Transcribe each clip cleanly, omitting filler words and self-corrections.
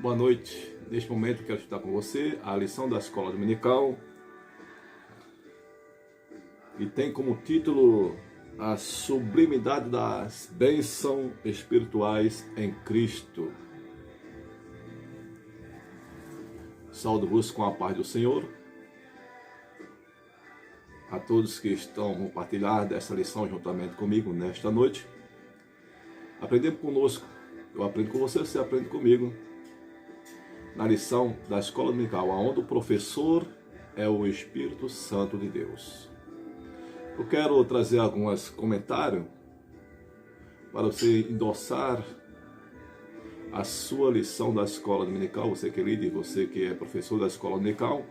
Boa noite. Neste momento quero estudar com você a lição da escola dominical e tem como título a sublimidade das bênçãos espirituais em Cristo. Saúdo-vos com a paz do Senhor. A todos que estão a compartilhar dessa lição juntamente comigo nesta noite. Aprendemos conosco. Eu aprendo com você, você aprende comigo. Na lição da escola dominical, onde o professor é o Espírito Santo de Deus. Eu quero trazer alguns comentários para você endossar a sua lição da escola dominical, você que é líder, você que é professor da escola dominical.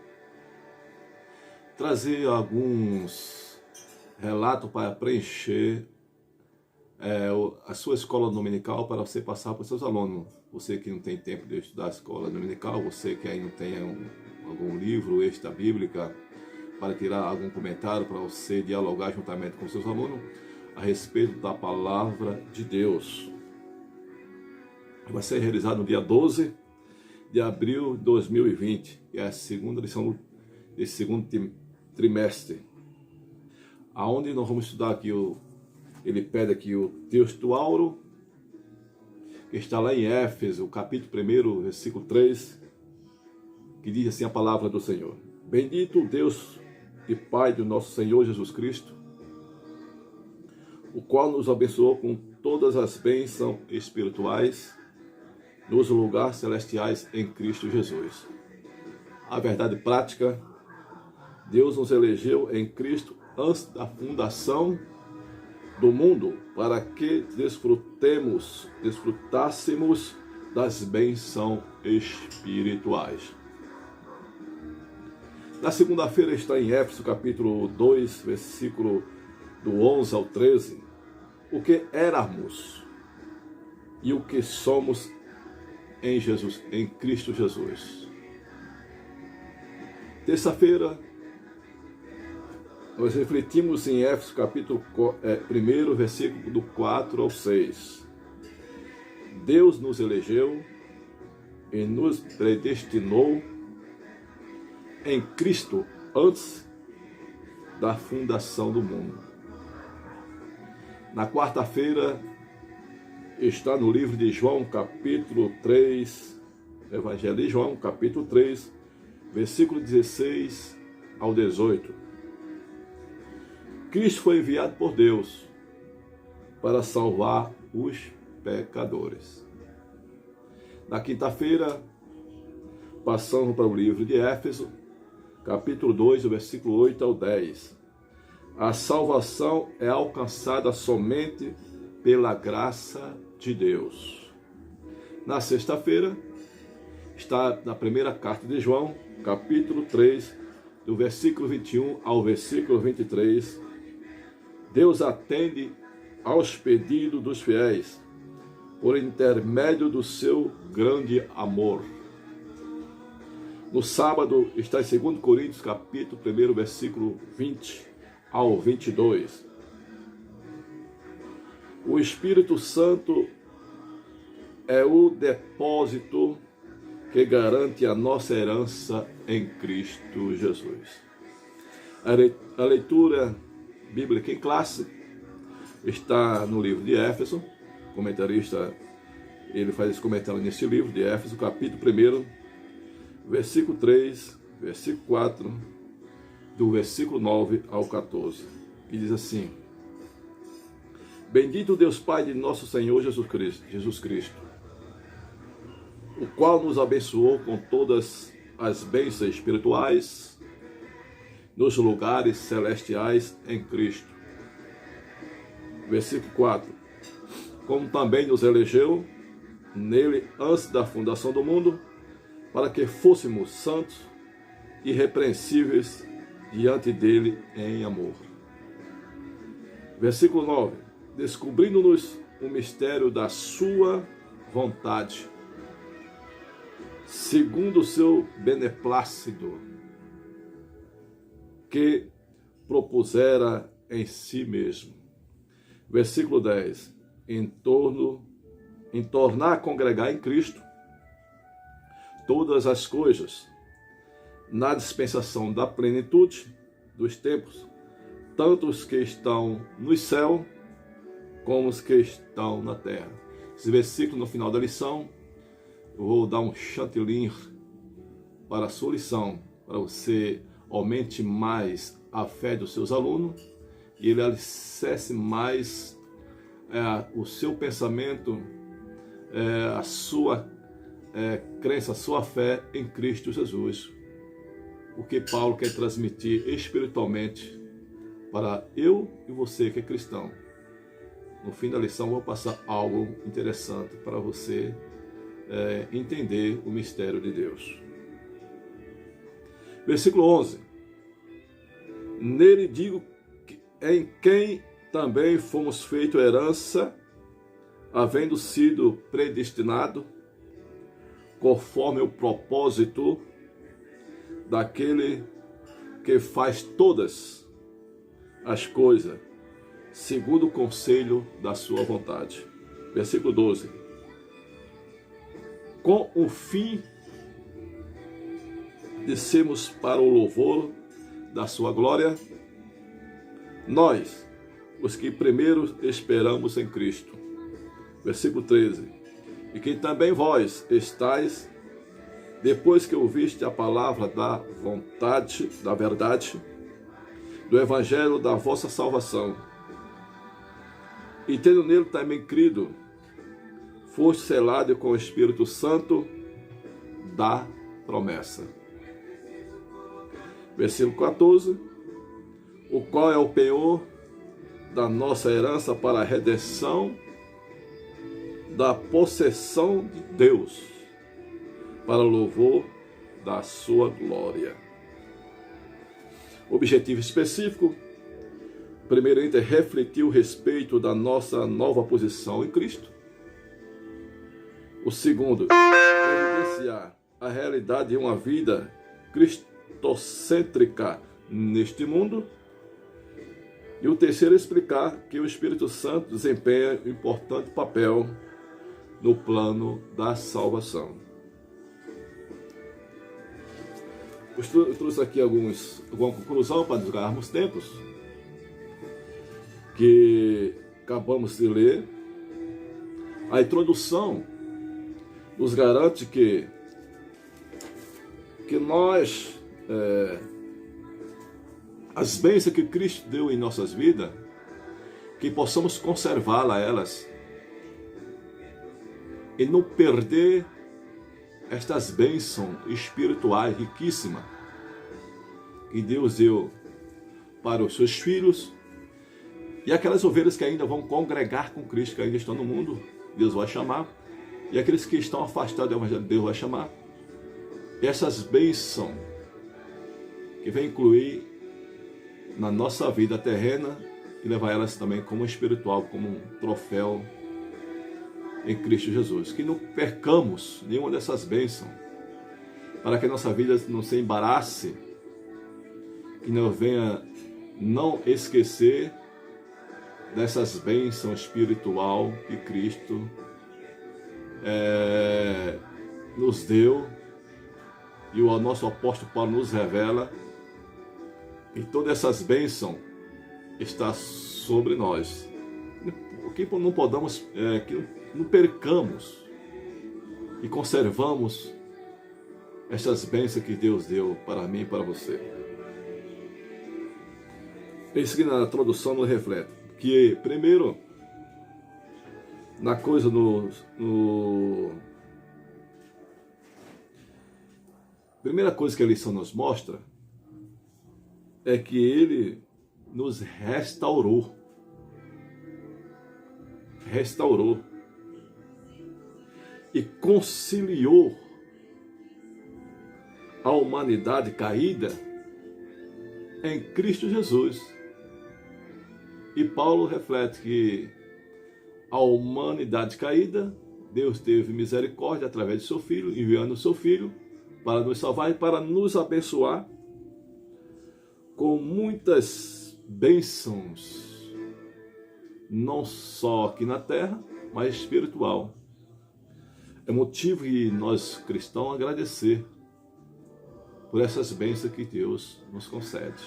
Trazer alguns relatos para preencher a sua escola dominical para você passar para os seus alunos. Você que não tem tempo de estudar a escola dominical, você que ainda não tem algum livro extra bíblica para tirar algum comentário para você dialogar juntamente com seus alunos a respeito da palavra de Deus. Vai ser realizado no dia 12 de abril de 2020, que é a segunda lição desse segundo trimestre, aonde nós vamos estudar aqui ele pede aqui o textuário, que está lá em Éfeso, capítulo 1, versículo 3, que diz assim a palavra do Senhor. Bendito o Deus e Pai do nosso Senhor Jesus Cristo, o qual nos abençoou com todas as bênçãos espirituais nos lugares celestiais em Cristo Jesus. A verdade prática, Deus nos elegeu em Cristo antes da fundação do mundo, para que desfrutássemos das bênçãos espirituais. Na segunda-feira está em Éfeso, capítulo 2, versículo do 11 ao 13, o que éramos e o que somos em Jesus, em Cristo Jesus. Terça-feira, nós refletimos em Éfeso capítulo 1, versículo do 4 ao 6. Deus nos elegeu e nos predestinou em Cristo antes da fundação do mundo. Na quarta-feira está no livro de João, capítulo 3, Evangelho de João, capítulo 3, versículo 16 ao 18. Cristo foi enviado por Deus para salvar os pecadores. Na quinta-feira, passamos para o livro de Éfeso, capítulo 2, versículo 8 ao 10. A salvação é alcançada somente pela graça de Deus. Na sexta-feira, está na primeira carta de João, capítulo 3, do versículo 21 ao versículo 23, Deus atende aos pedidos dos fiéis, por intermédio do seu grande amor. No sábado está em 2 Coríntios, capítulo 1, versículo 20 ao 22. O Espírito Santo é o depósito que garante a nossa herança em Cristo Jesus. A leitura bíblica em classe está no livro de Éfeso. O comentarista ele faz esse comentário nesse livro de Éfeso, capítulo 1, versículo 3, versículo 4, do versículo 9 ao 14, que diz assim: Bendito Deus Pai de nosso Senhor Jesus Cristo, o qual nos abençoou com todas as bênçãos espirituais nos lugares celestiais em Cristo. Versículo 4. Como também nos elegeu nele antes da fundação do mundo, para que fôssemos santos e irrepreensíveis diante dele em amor. Versículo 9. Descobrindo-nos o mistério da sua vontade, segundo o seu beneplácito, que propusera em si mesmo. Versículo 10. Em tornar a congregar em Cristo todas as coisas, na dispensação da plenitude dos tempos, tanto os que estão no céu, como os que estão na terra. Esse versículo, no final da lição, eu vou dar um chantilly para a sua lição, para você aumente mais a fé dos seus alunos e ele alicerce mais o seu pensamento, a sua crença, a sua fé em Cristo Jesus. O que Paulo quer transmitir espiritualmente para eu e você que é cristão. No fim da lição, eu vou passar algo interessante para você entender o mistério de Deus. Versículo 11. Nele digo que em quem também fomos feito herança, havendo sido predestinado, conforme o propósito daquele que faz todas as coisas, segundo o conselho da sua vontade. Versículo 12. Com o fim de sermos para o louvor da sua glória, nós, os que primeiro esperamos em Cristo. Versículo 13. E que também vós estáis, depois que ouviste a palavra da vontade, da verdade, do evangelho da vossa salvação, e tendo nele também crido, foste selado com o Espírito Santo da promessa. Versículo 14, o qual é o penhor da nossa herança para a redenção da possessão de Deus, para o louvor da sua glória. Objetivo específico: primeiramente, refletir o respeito da nossa nova posição em Cristo. O segundo, evidenciar a realidade de uma vida cristocêntrica neste mundo. E o terceiro, explicar que o Espírito Santo desempenha um importante papel no plano da salvação. Eu trouxe aqui alguma conclusão para desgarrarmos tempos que acabamos de ler. A introdução nos garante que nós, as bênçãos que Cristo deu em nossas vidas, que possamos conservá-las elas e não perder estas bênçãos espirituais riquíssimas que Deus deu para os seus filhos e aquelas ovelhas que ainda vão congregar com Cristo, que ainda estão no mundo, Deus vai chamar, e aqueles que estão afastados do Evangelho, Deus vai chamar. Essas bênçãos que vem incluir na nossa vida terrena e levar elas também como espiritual, como um troféu em Cristo Jesus. Que não percamos nenhuma dessas bênçãos, para que a nossa vida não se embarace, que não venha não esquecer dessas bênçãos espiritual que Cristo nos deu, e o nosso apóstolo Paulo nos revela que todas essas bênçãos estão sobre nós. Que não podamos, que não percamos e conservamos essas bênçãos que Deus deu para mim e para você. Isso que na introdução nos reflete que, primeiro, na coisa primeira coisa que a lição nos mostra é que Ele nos restaurou. E conciliou a humanidade caída em Cristo Jesus. E Paulo reflete que a humanidade caída, Deus teve misericórdia através de seu Filho, enviando o seu Filho para nos salvar e para nos abençoar com muitas bênçãos, não só aqui na terra, mas espiritual. É motivo de nós cristãos agradecer por essas bênçãos que Deus nos concede.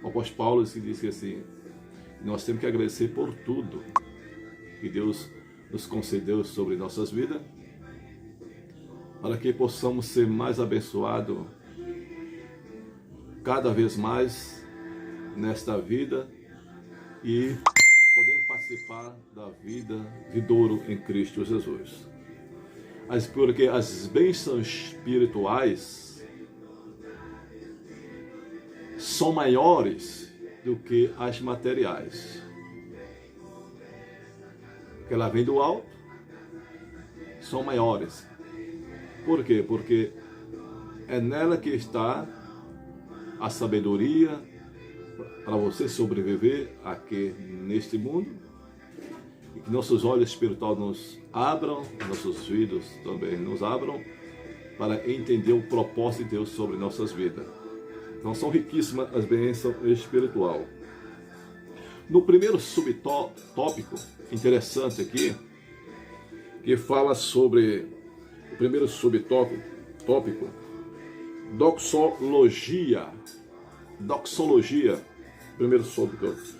O apóstolo Paulo diz que assim, nós temos que agradecer por tudo que Deus nos concedeu sobre nossas vidas, para que possamos ser mais abençoados cada vez mais nesta vida e podemos participar da vida vindouro em Cristo Jesus. Porque as bênçãos espirituais são maiores do que as materiais. Porque ela vem do alto, são maiores. Por quê? Porque é nela que está a sabedoria para você sobreviver aqui neste mundo, e que nossos olhos espirituais nos abram, nossos ouvidos também nos abram, para entender o propósito de Deus sobre nossas vidas. Então são riquíssimas as bênçãos espirituais. No primeiro subtópico, interessante aqui, que fala sobre o primeiro subtópico, doxologia. Doxologia, primeiro subtópico.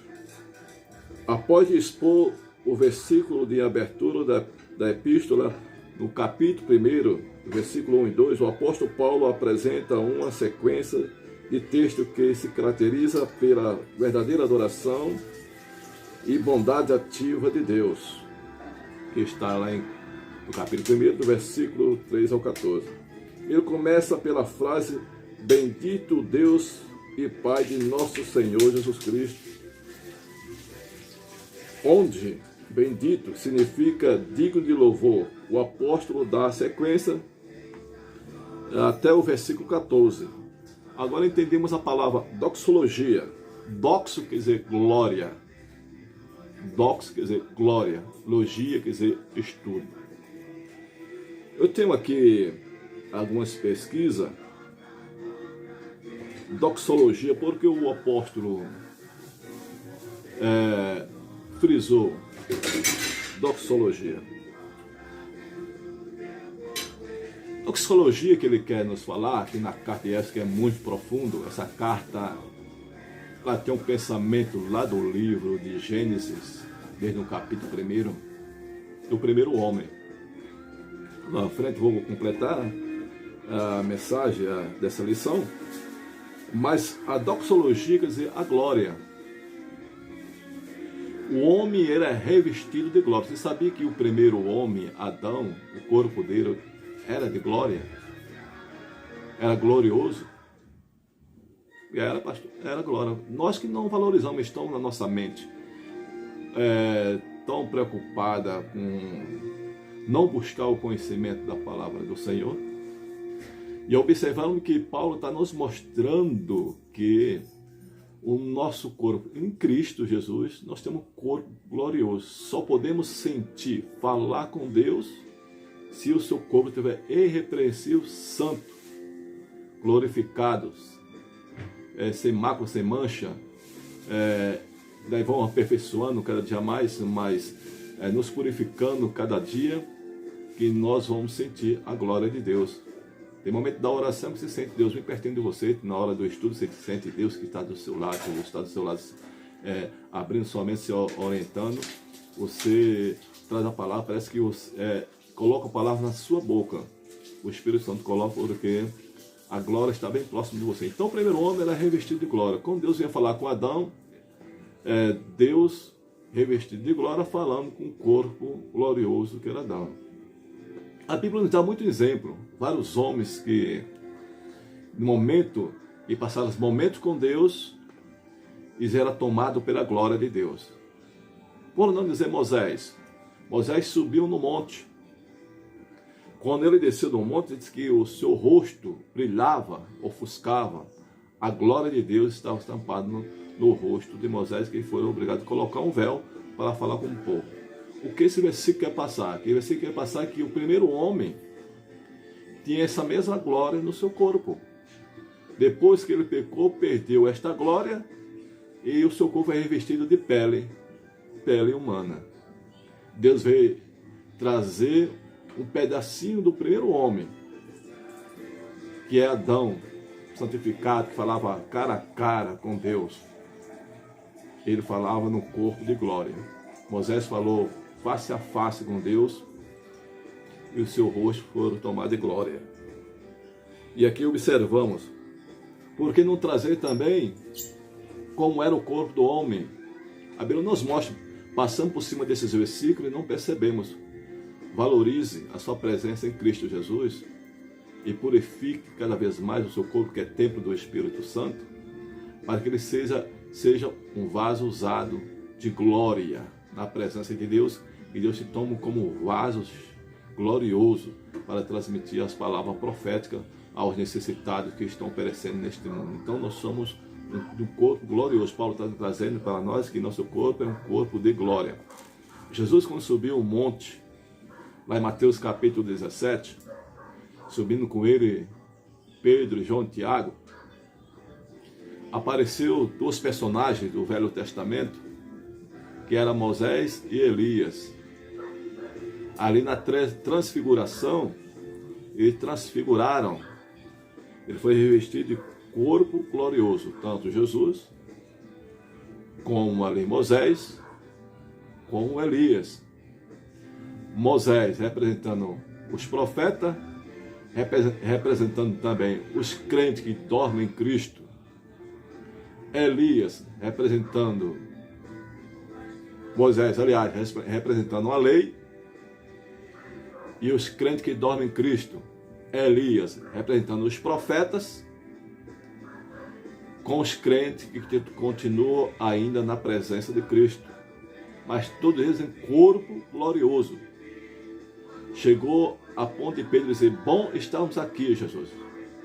Após expor o versículo de abertura da epístola, no capítulo 1, versículo 1 e 2, o apóstolo Paulo apresenta uma sequência de texto que se caracteriza pela verdadeira adoração e bondade ativa de Deus, que está lá no capítulo 1, do versículo 3 ao 14. Ele começa pela frase: bendito Deus e Pai de nosso Senhor Jesus Cristo, onde bendito significa digno de louvor. O apóstolo dá a sequência até o versículo 14. Agora entendemos a palavra doxologia. Doxo quer dizer glória. Doxo quer dizer glória. Logia quer dizer estudo. Eu tenho aqui algumas pesquisas. Doxologia, porque o apóstolo frisou doxologia. Doxologia que ele quer nos falar aqui na carta de Éfeso, que é muito profundo. Essa carta, ela tem um pensamento lá do livro de Gênesis, desde o capítulo 1, do primeiro homem. Na frente vou completar a mensagem dessa lição, mas a doxologia quer dizer a glória. O homem era revestido de glória. Você sabia que o primeiro homem, Adão, o corpo dele era de glória? Era glorioso? Era, pastor, era glória. Nós que não valorizamos, estamos na nossa mente tão preocupada com não buscar o conhecimento da palavra do Senhor. E observando que Paulo está nos mostrando que o nosso corpo em Cristo Jesus, nós temos um corpo glorioso. Só podemos sentir, falar com Deus, se o seu corpo estiver irrepreensível, santo, glorificados, sem mácula, sem mancha. Daí vão aperfeiçoando cada dia mais, mas nos purificando cada dia, que nós vamos sentir a glória de Deus. Tem momento da oração que você sente Deus bem pertinho de você, na hora do estudo você sente Deus que está do seu lado, está do seu lado, abrindo sua mente, se orientando. Você traz a palavra, parece que coloca a palavra na sua boca. O Espírito Santo coloca, porque a glória está bem próximo de você. Então o primeiro homem era revestido de glória. Quando Deus vinha falar com Adão, Deus revestido de glória, falando com o corpo glorioso que era Adão. A Bíblia nos dá muito exemplo. Vários homens que, no momento, e passaram os momentos com Deus, eles eram tomados pela glória de Deus. Por não dizer Moisés. Moisés subiu no monte. Quando ele desceu do monte, diz que o seu rosto brilhava, ofuscava. A glória de Deus estava estampada no rosto de Moisés, que foi obrigado a colocar um véu para falar com o povo. O que esse versículo quer passar? Esse versículo quer passar que o primeiro homem tinha essa mesma glória no seu corpo. Depois que ele pecou, perdeu esta glória e o seu corpo é revestido de pele humana. Deus veio trazer um pedacinho do primeiro homem, que é Adão, santificado, que falava cara a cara com Deus. Ele falava no corpo de glória. Moisés falou face a face com Deus, e o seu rosto foi tomado de glória. E aqui observamos, por que não trazer também como era o corpo do homem? A Bíblia nos mostra, passamos por cima desses versículos e não percebemos. Valorize a sua presença em Cristo Jesus e purifique cada vez mais o seu corpo, que é templo do Espírito Santo, para que ele seja um vaso usado de glória na presença de Deus, e Deus te toma como vaso glorioso para transmitir as palavras proféticas aos necessitados que estão perecendo neste mundo. Então nós somos um corpo glorioso. Paulo está trazendo para nós que nosso corpo é um corpo de glória. Jesus, quando subiu o monte, lá em Mateus capítulo 17, subindo com ele Pedro, João e Tiago, apareceu dois personagens do Velho Testamento, que eram Moisés e Elias. Ali na transfiguração, eles transfiguraram. Ele foi revestido de corpo glorioso, tanto Jesus, como ali Moisés, como Elias. Moisés representando os profetas, representando também os crentes que dormem em Cristo. Elias representando Moisés, aliás, representando a lei, e os crentes que dormem em Cristo. Elias representando os profetas, com os crentes que continuam ainda na presença de Cristo, mas todos eles em corpo glorioso. Chegou a ponto de Pedro dizer: bom, estamos aqui, Jesus,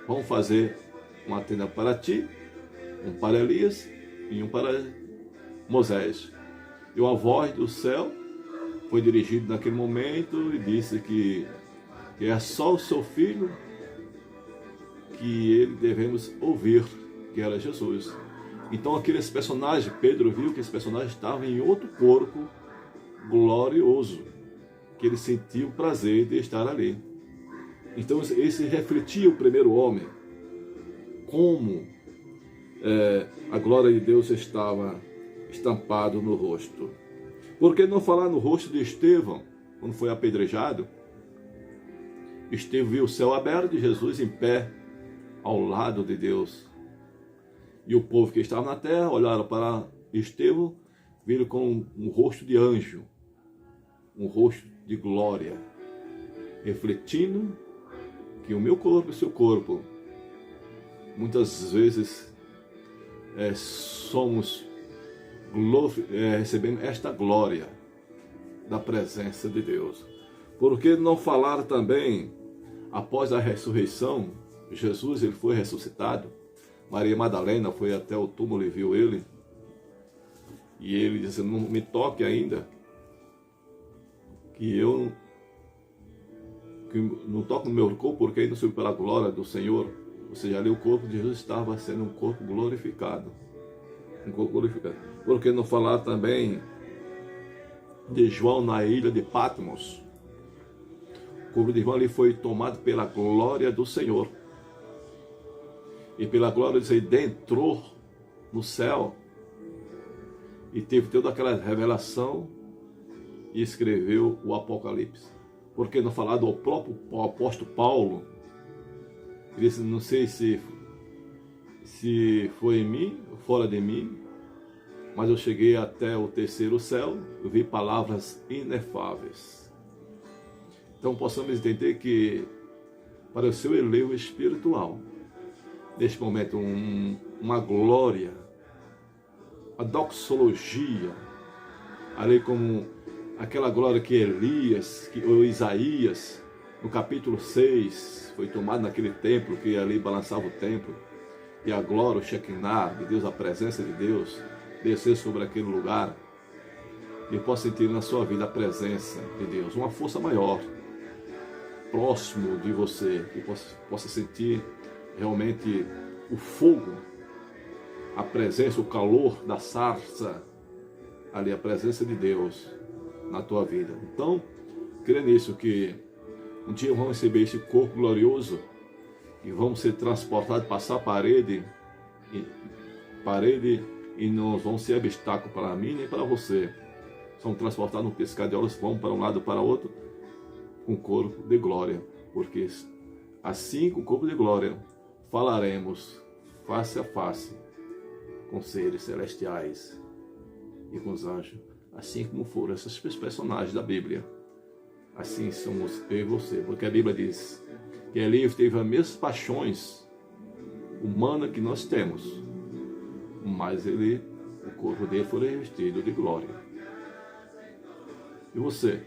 vamos fazer uma tenda para ti, um para Elias e um para Moisés. E uma voz do céu foi dirigida naquele momento e disse que é só o seu filho que ele devemos ouvir, que era Jesus. Então aqueles personagens, Pedro viu que esse personagem estava em outro corpo glorioso, que ele sentiu o prazer de estar ali. Então esse refletia o primeiro homem, como a glória de Deus estava estampado no rosto. Por que não falar no rosto de Estevão, quando foi apedrejado? Estevão viu o céu aberto e Jesus em pé ao lado de Deus. E o povo que estava na terra olharam para Estevão, viram com um rosto de anjo, um rosto de glória, refletindo que o meu corpo e o seu corpo, muitas vezes recebendo esta glória da presença de Deus. Por que não falar também, após a ressurreição, Jesus ele foi ressuscitado, Maria Madalena foi até o túmulo e viu ele, e ele disse: não me toque ainda, que não toque no meu corpo, porque ainda subi pela glória do Senhor. Ou seja, ali o corpo de Jesus estava sendo um corpo glorificado. Um corpo glorificado. Por que não falar também de João na ilha de Patmos? O corpo de João ali foi tomado pela glória do Senhor. E pela glória de Deus ele entrou no céu e teve toda aquela revelação e escreveu o Apocalipse. Por que não falar do próprio apóstolo Paulo? Ele disse: não sei se foi em mim ou fora de mim, mas eu cheguei até o terceiro céu, eu vi palavras inefáveis. Então possamos entender que para o seu elevo espiritual, neste momento, uma glória, a doxologia, ali como aquela glória que Elias, ou Isaías, no capítulo 6, foi tomado naquele templo, que ali balançava o templo, e a glória, o Shekinah de Deus, a presença de Deus, descer sobre aquele lugar, e possa sentir na sua vida a presença de Deus, uma força maior, próximo de você, que possa sentir realmente o fogo, a presença, o calor da sarça, ali a presença de Deus na tua vida. Então, crê nisso, que um dia vamos receber esse corpo glorioso e vamos ser transportados, passar a parede e não vão ser obstáculo para mim nem para você. São transportados no piscar de olhos, vão para um lado para o outro com corpo de glória, porque assim com o corpo de glória falaremos face a face com seres celestiais e com os anjos, assim como foram esses personagens da Bíblia. Assim somos eu e você, porque a Bíblia diz que Elias teve as mesmas paixões humanas que nós temos, mas o corpo dele foi revestido de glória. E você?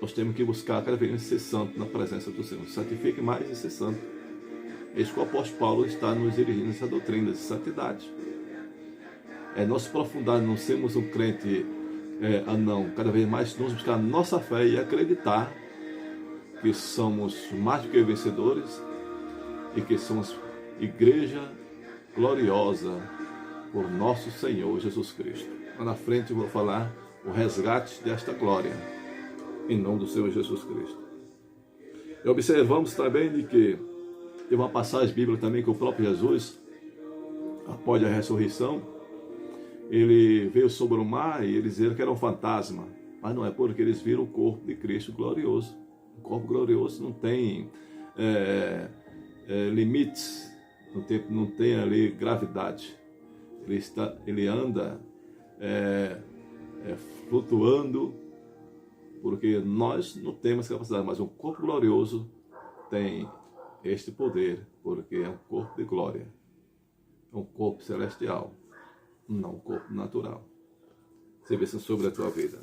Nós temos que buscar cada vez ser santo na presença do Senhor. Santifique mais e ser santo. É isso que o apóstolo Paulo está nos dirigindo nessa doutrina de santidade. É nós aprofundar, não sermos um crente anão, cada vez mais nós buscar a nossa fé e acreditar que somos mais do que vencedores e que somos igreja gloriosa por nosso Senhor Jesus Cristo. Lá na frente eu vou falar o resgate desta glória, em nome do Senhor Jesus Cristo. E observamos também de que tem uma passagem bíblica também que o próprio Jesus, após a ressurreição, ele veio sobre o mar e eles dizeram que era um fantasma, mas não é, porque eles viram o corpo de Cristo glorioso. O corpo glorioso não tem limites, não tem ali gravidade. Ele anda flutuando, porque nós não temos capacidade, mas um corpo glorioso tem este poder, porque é um corpo de glória, é um corpo celestial, não um corpo natural. Você vê isso sobre a tua vida.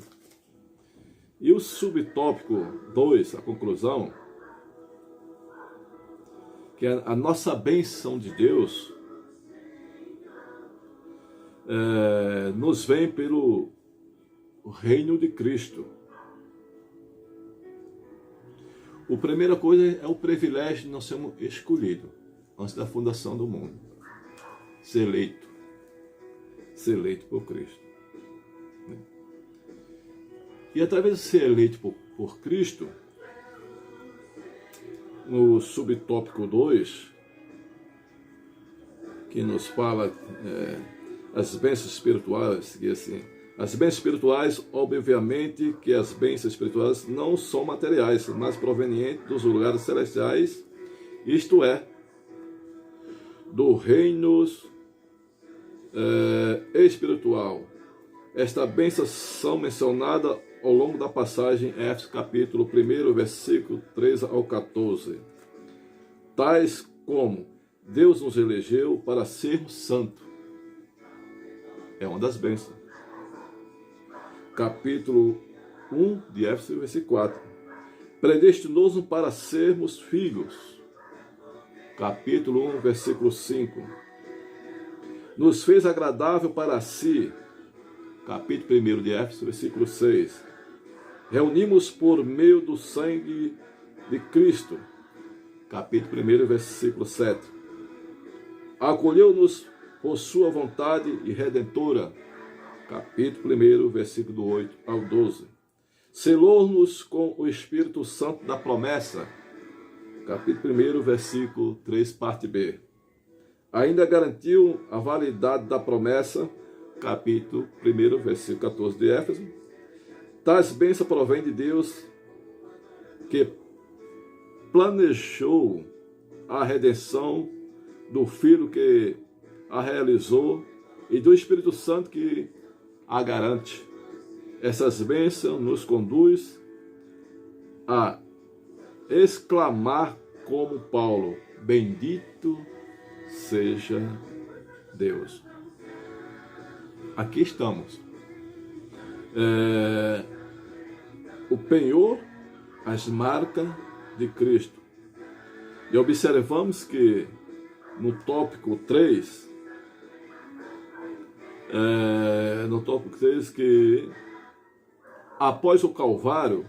E o subtópico 2, a conclusão, que a nossa bênção de Deus nos vem pelo reino de Cristo. A primeira coisa é o privilégio de nós sermos escolhidos antes da fundação do mundo. Ser eleito por Cristo. E através de ser eleito por Cristo, no subtópico 2, que nos fala as bênçãos espirituais, que assim, as bênçãos espirituais, obviamente que as bênçãos espirituais não são materiais, mas provenientes dos lugares celestiais, isto é, do reino espiritual. Esta bênção são mencionadas ao longo da passagem em Éfeso capítulo 1, versículo 3 ao 14. Tais como Deus nos elegeu para sermos santos. É uma das bênçãos. Capítulo 1 de Éfeso, versículo 4. Predestinou-nos para sermos filhos. Capítulo 1, versículo 5. Nos fez agradável para si. Capítulo 1 de Éfeso, versículo 6. Reunimos por meio do sangue de Cristo. Capítulo 1, versículo 7. Acolheu-nos por sua vontade e redentora. Capítulo 1, versículo 8 ao 12. Selou-nos com o Espírito Santo da promessa. Capítulo 1, versículo 3, parte B. Ainda garantiu a validade da promessa. Capítulo 1, versículo 14 de Éfeso. Tais bênçãos provém de Deus, que planejou a redenção do Filho que a realizou e do Espírito Santo que a garante. Essas bênçãos nos conduz a exclamar como Paulo: bendito seja Deus. Aqui estamos. O penhor, as marcas de Cristo. E observamos que no tópico 3, que após o Calvário,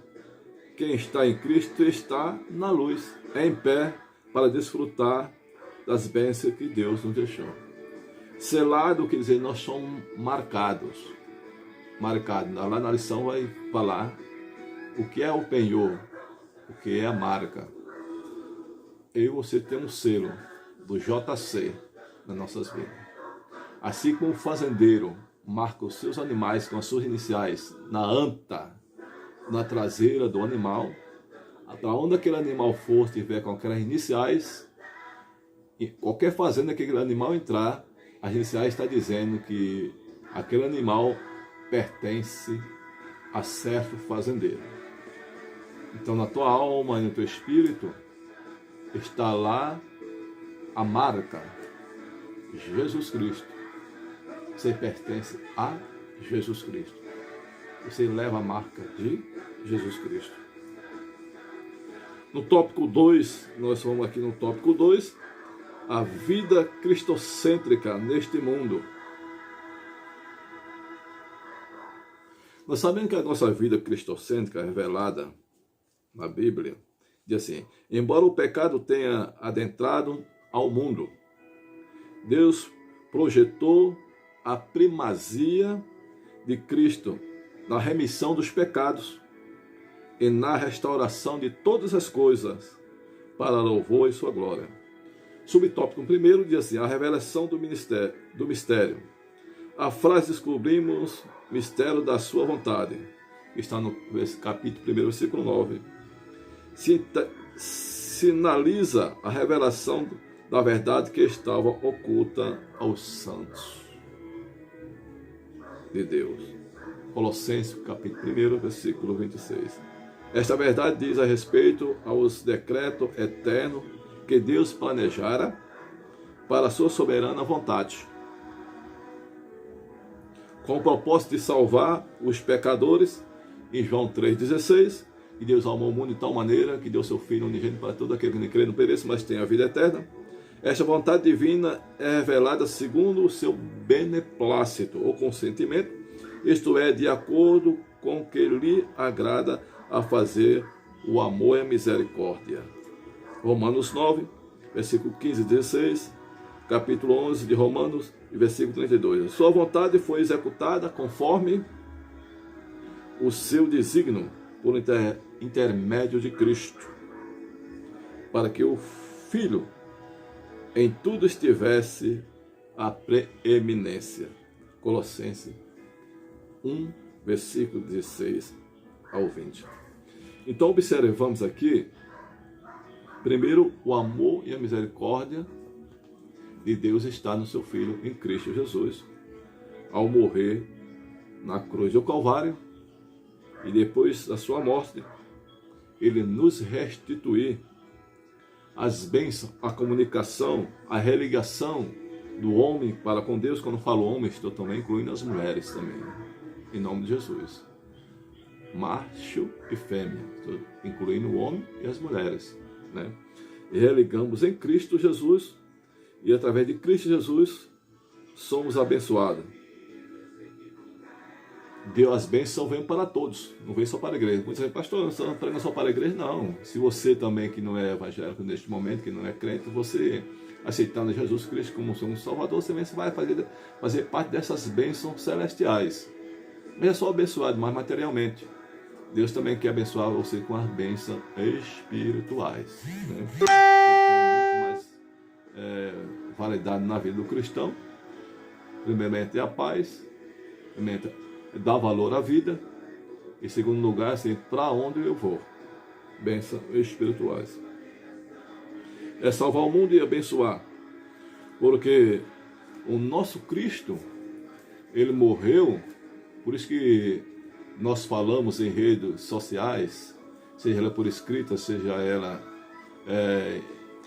quem está em Cristo está na luz, em pé, para desfrutar das bênçãos que Deus nos deixou. Selado quer dizer, nós somos marcados. Lá na lição vai falar o que é o penhor, o que é a marca. Eu e você tem um selo do JC nas nossas vidas. Assim como o fazendeiro marca os seus animais com as suas iniciais na anta, na traseira do animal, para onde aquele animal for, estiver com aquelas iniciais, em qualquer fazenda que aquele animal entrar, as iniciais está dizendo que aquele animal pertence a certo fazendeiro. Então, na tua alma e no teu espírito está lá a marca Jesus Cristo. Você pertence a Jesus Cristo. Você leva a marca de Jesus Cristo. No tópico 2, nós vamos aqui no tópico 2, a vida cristocêntrica neste mundo. Nós sabemos que a nossa vida cristocêntrica revelada na Bíblia diz assim: embora o pecado tenha adentrado ao mundo, Deus projetou a primazia de Cristo na remissão dos pecados e na restauração de todas as coisas para louvor e sua glória. Subtópico 1 diz assim: a revelação do mistério. A frase descobrimos o mistério da sua vontade, está no capítulo 1, versículo 9. Sinaliza a revelação da verdade que estava oculta aos santos de Deus. Colossenses, capítulo 1, versículo 26. Esta verdade diz a respeito aos decretos eternos que Deus planejara para a sua soberana vontade, com o propósito de salvar os pecadores, em João 3,16, e Deus amou o mundo de tal maneira que deu seu Filho unigênito para todo aquele que nem crê não pereça, mas tenha a vida eterna. Esta vontade divina é revelada segundo o seu beneplácito ou consentimento, isto é, de acordo com o que lhe agrada a fazer o amor e a misericórdia. Romanos 9, versículo 15 e 16, capítulo 11 de Romanos, versículo 32. Sua vontade foi executada conforme o seu desígnio por intermédio de Cristo, para que o Filho em tudo estivesse a preeminência. Colossenses 1, versículo 16 ao 20. Então observamos aqui, primeiro, o amor e a misericórdia de Deus está no seu Filho em Cristo Jesus, ao morrer na cruz do Calvário, e depois da sua morte, ele nos restituir as bênçãos, a comunicação, a religação do homem para com Deus. Quando falo homem, estou também incluindo as mulheres também, em nome de Jesus. Macho e fêmea, estou incluindo o homem e as mulheres, né? E religamos em Cristo Jesus, e através de Cristo Jesus somos abençoados. Deus, as bênçãos vêm para todos, não vem só para a igreja. Muitos dizem, pastor, não estou pregando só para a igreja. Não, se você também que não é evangélico neste momento, que não é crente, você aceitando Jesus Cristo como seu Salvador, você vai fazer parte dessas bênçãos celestiais. Não é só abençoado, mas materialmente. Deus também quer abençoar você com as bênçãos espirituais, né? Então, muito mais validade na vida do cristão. Primeiramente é a paz, primeiramente dar valor à vida, em segundo lugar, assim, para onde eu vou. Bênçãos espirituais. É salvar o mundo e abençoar, porque o nosso Cristo, ele morreu. Por isso que nós falamos em redes sociais, seja ela por escrita, seja ela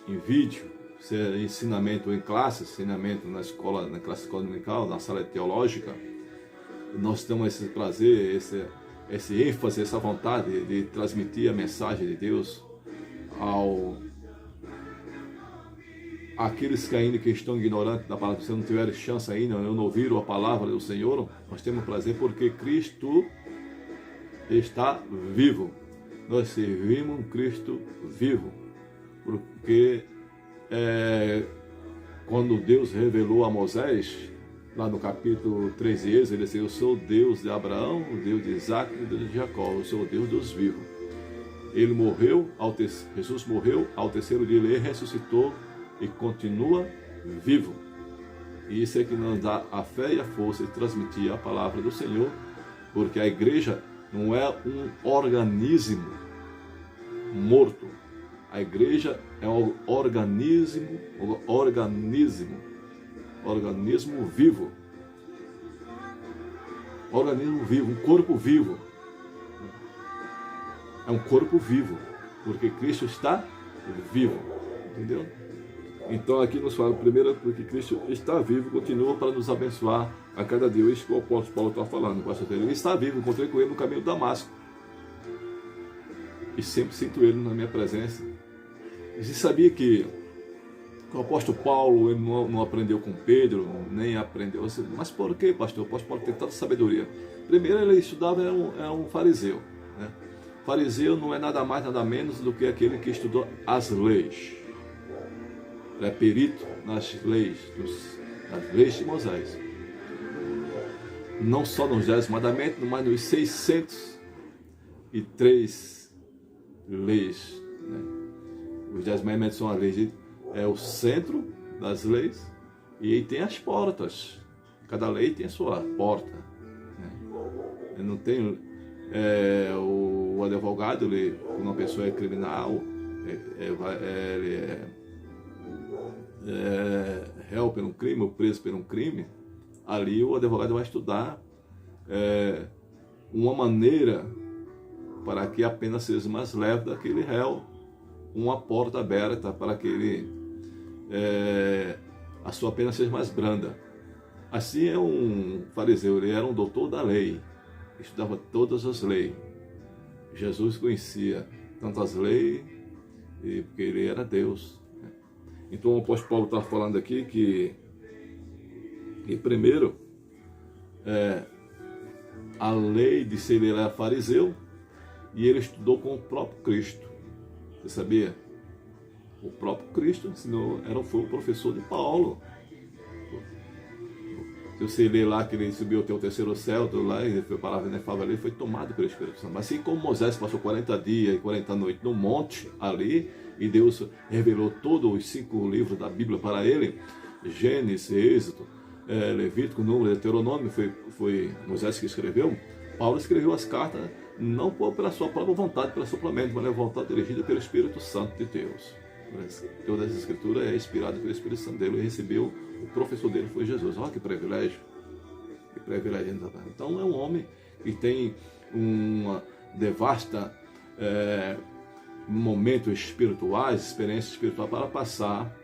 em vídeo, seja ensinamento em classe, ensinamento na escola, na classe dominical, na sala teológica. Nós temos esse prazer, esse ênfase, essa vontade de transmitir a mensagem de Deus àqueles que ainda que estão ignorantes da palavra, se não tiverem chance ainda, não ouviram a palavra do Senhor. Nós temos prazer porque Cristo está vivo. Nós servimos um Cristo vivo, porque quando Deus revelou a Moisés lá no capítulo 13 de Êxodo, ele diz: eu sou o Deus de Abraão, o Deus de Isaac e o Deus de Jacó, eu sou o Deus dos vivos. Ele morreu, Jesus morreu, ao terceiro dia ele ressuscitou e continua vivo. E isso é que nos dá a fé e a força de transmitir a palavra do Senhor, porque a igreja não é um organismo morto. A igreja é um organismo vivo. Organismo vivo, um corpo vivo. É um corpo vivo, porque Cristo está vivo. Entendeu? Então aqui nos fala primeiro porque Cristo está vivo, continua para nos abençoar a cada dia. Isso que o apóstolo Paulo está falando. Ele está vivo, encontrei com ele no caminho de Damasco. E sempre sinto ele na minha presença. E você sabia que o apóstolo Paulo ele não aprendeu com Pedro, nem aprendeu. Mas por que, pastor? O apóstolo Paulo tem tanta sabedoria. Primeiro ele estudava, era um fariseu. Né? Fariseu não é nada mais, nada menos do que aquele que estudou as leis. Ele é perito nas leis de Moisés. Não só nos 10 mandamentos, mas nos 603 leis. Né? Os 10 mandamentos são as leis, é o centro das leis, e aí tem as portas. Cada lei tem a sua porta. Né? Eu não tenho o advogado, quando uma pessoa é criminal, ele réu por um crime ou preso por um crime, ali o advogado vai estudar uma maneira para que a pena seja mais leve daquele réu, uma porta aberta para que a sua pena seja mais branda. Assim é um fariseu, ele era um doutor da lei, estudava todas as leis. Jesus conhecia tantas leis, porque ele era Deus. Então o apóstolo Paulo está falando aqui que primeiro, a lei de ser ele era fariseu e ele estudou com o próprio Cristo. Você sabia? O próprio Cristo ensinou, foi o professor de Paulo. Se você ler lá que ele subiu até o terceiro céu, tudo lá, e foi para a ali, foi tomado pelo Espírito Santo. Mas assim como Moisés passou 40 dias e 40 noites no monte ali, e Deus revelou todos os 5 livros da Bíblia para ele, Gênesis, Êxodo, Levítico, Número, Deuteronômio, foi Moisés que escreveu. Paulo escreveu as cartas não pela sua própria vontade, pela sua mente, mas a vontade dirigida pelo Espírito Santo de Deus. Toda essa escritura é inspirada pelo Espírito Santo dele, e recebeu, o professor dele foi Jesus. Olha que privilégio. Que privilégio. Então é um homem que tem uma devasta momentos espirituais, experiências espirituais para passar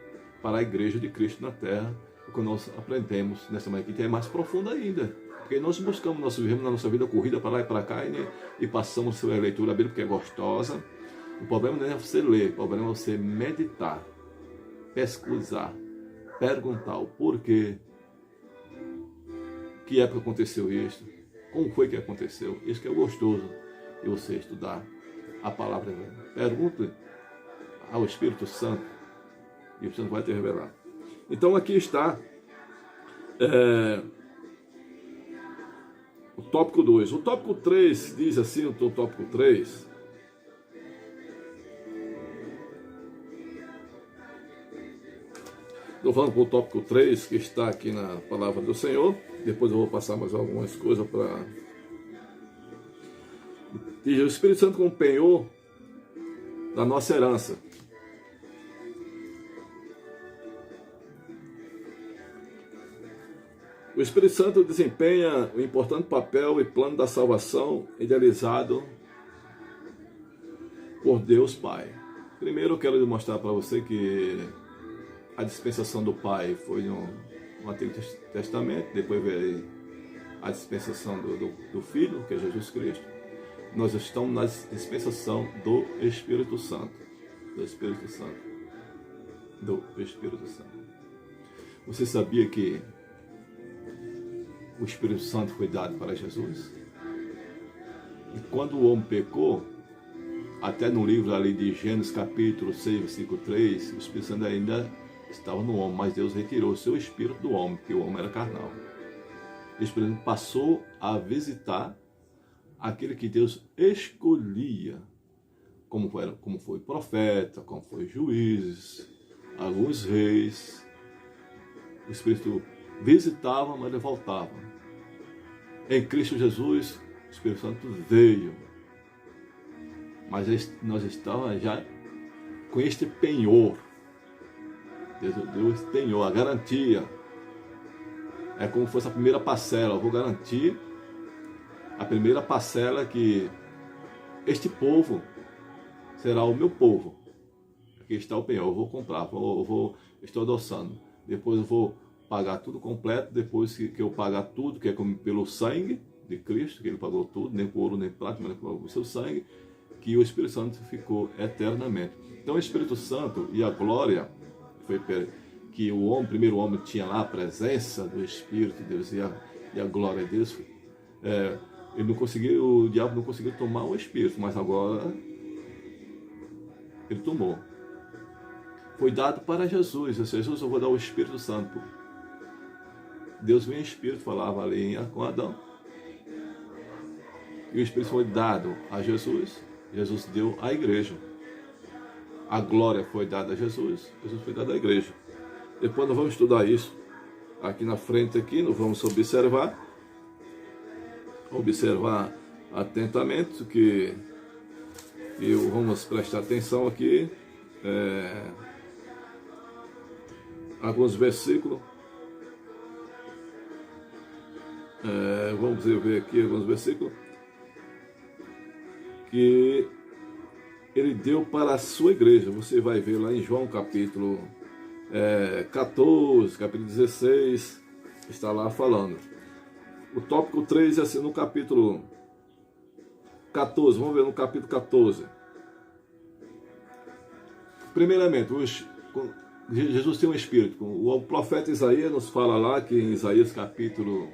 para a igreja de Cristo na terra, porque nós aprendemos nessa manhã que é mais profunda ainda, porque nós vivemos na nossa vida corrida para lá e para cá e passamos a leitura da Bíblia porque é gostosa. O problema não é você ler, o problema é você meditar, pesquisar, perguntar o porquê, que época aconteceu isso, como foi que aconteceu. Isso que é gostoso de você estudar a palavra de Deus. Pergunte ao Espírito Santo e o Espírito Santo vai te revelar. Então aqui está o tópico 2. O tópico 3 diz assim, o tópico 3... Estou falando para o tópico 3, que está aqui na palavra do Senhor. Depois eu vou passar mais algumas coisas para... Diz: o Espírito Santo como penhor da nossa herança. O Espírito Santo desempenha um importante papel e plano da salvação idealizado por Deus Pai. Primeiro eu quero mostrar para você que a dispensação do Pai foi no Antigo Testamento, depois veio a dispensação do Filho, que é Jesus Cristo. Nós estamos na dispensação do Espírito Santo. Do Espírito Santo. Do Espírito Santo. Você sabia que o Espírito Santo foi dado para Jesus? E quando o homem pecou, até no livro ali de Gênesis capítulo 6, versículo 3, o Espírito Santo ainda estava no homem, mas Deus retirou o seu espírito do homem, porque o homem era carnal. o Espírito Santo passou a visitar aquele que Deus escolhia, como foi profeta, como foi juízes, alguns reis. O Espírito visitava, mas ele voltava. Em Cristo Jesus, o Espírito Santo veio, mas nós estávamos já com este penhor. Deus penhor, a garantia. É como se fosse a primeira parcela. Eu vou garantir a primeira parcela que este povo será o meu povo. Aqui está o penhor, eu vou comprar, estou adoçando. Depois eu vou pagar tudo completo, depois que eu pagar tudo, que é como pelo sangue de Cristo, que ele pagou tudo, nem por ouro, nem por prata, mas pelo seu sangue, que o Espírito Santo ficou eternamente. Então o Espírito Santo e a glória, foi que o primeiro homem tinha lá a presença do Espírito de Deus e a glória de Deus, o diabo não conseguiu tomar o Espírito, mas agora ele tomou. Foi dado para Jesus. Jesus, eu vou dar o Espírito Santo. Deus vem em Espírito, falava ali com Adão. E o Espírito foi dado a Jesus. Jesus deu à igreja. A glória foi dada a Jesus. Jesus foi dado à igreja. Depois nós vamos estudar isso aqui na frente, nós vamos observar atentamente, que vamos prestar atenção aqui. Alguns versículos. Vamos ver aqui alguns versículos que ele deu para a sua igreja. Você vai ver lá em João capítulo 14, capítulo 16, está lá falando. O tópico 3 é assim, no capítulo 14, vamos ver no capítulo 14. Primeiramente, Jesus tem um Espírito. O profeta Isaías nos fala lá, que em Isaías capítulo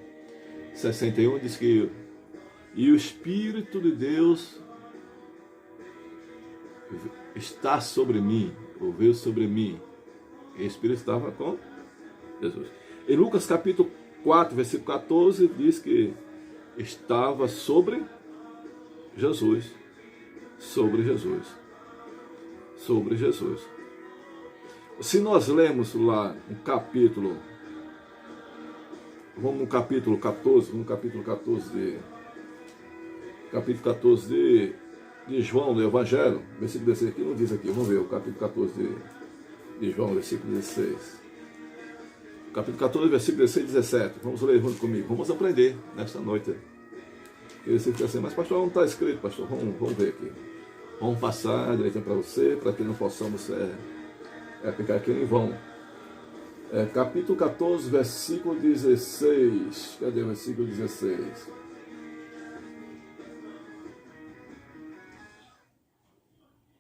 61 diz que e o Espírito de Deus está sobre mim, ou veio sobre mim. E o Espírito estava com Jesus. Em Lucas capítulo 4, versículo 14, diz que estava sobre Jesus. Sobre Jesus. Sobre Jesus. Se nós lemos lá no capítulo, vamos no capítulo 14, de João, do Evangelho, versículo 16, aqui não diz aqui, vamos ver o capítulo 14 de João, versículo 16. Capítulo 14, versículo 16 e 17. Vamos ler junto comigo, vamos aprender nesta noite. E você fica assim, mas pastor, não está escrito, pastor, vamos ver aqui. Vamos passar direitinho para você, para que não possamos ficar aqui em vão. Capítulo 14, versículo 16. Cadê o versículo 16?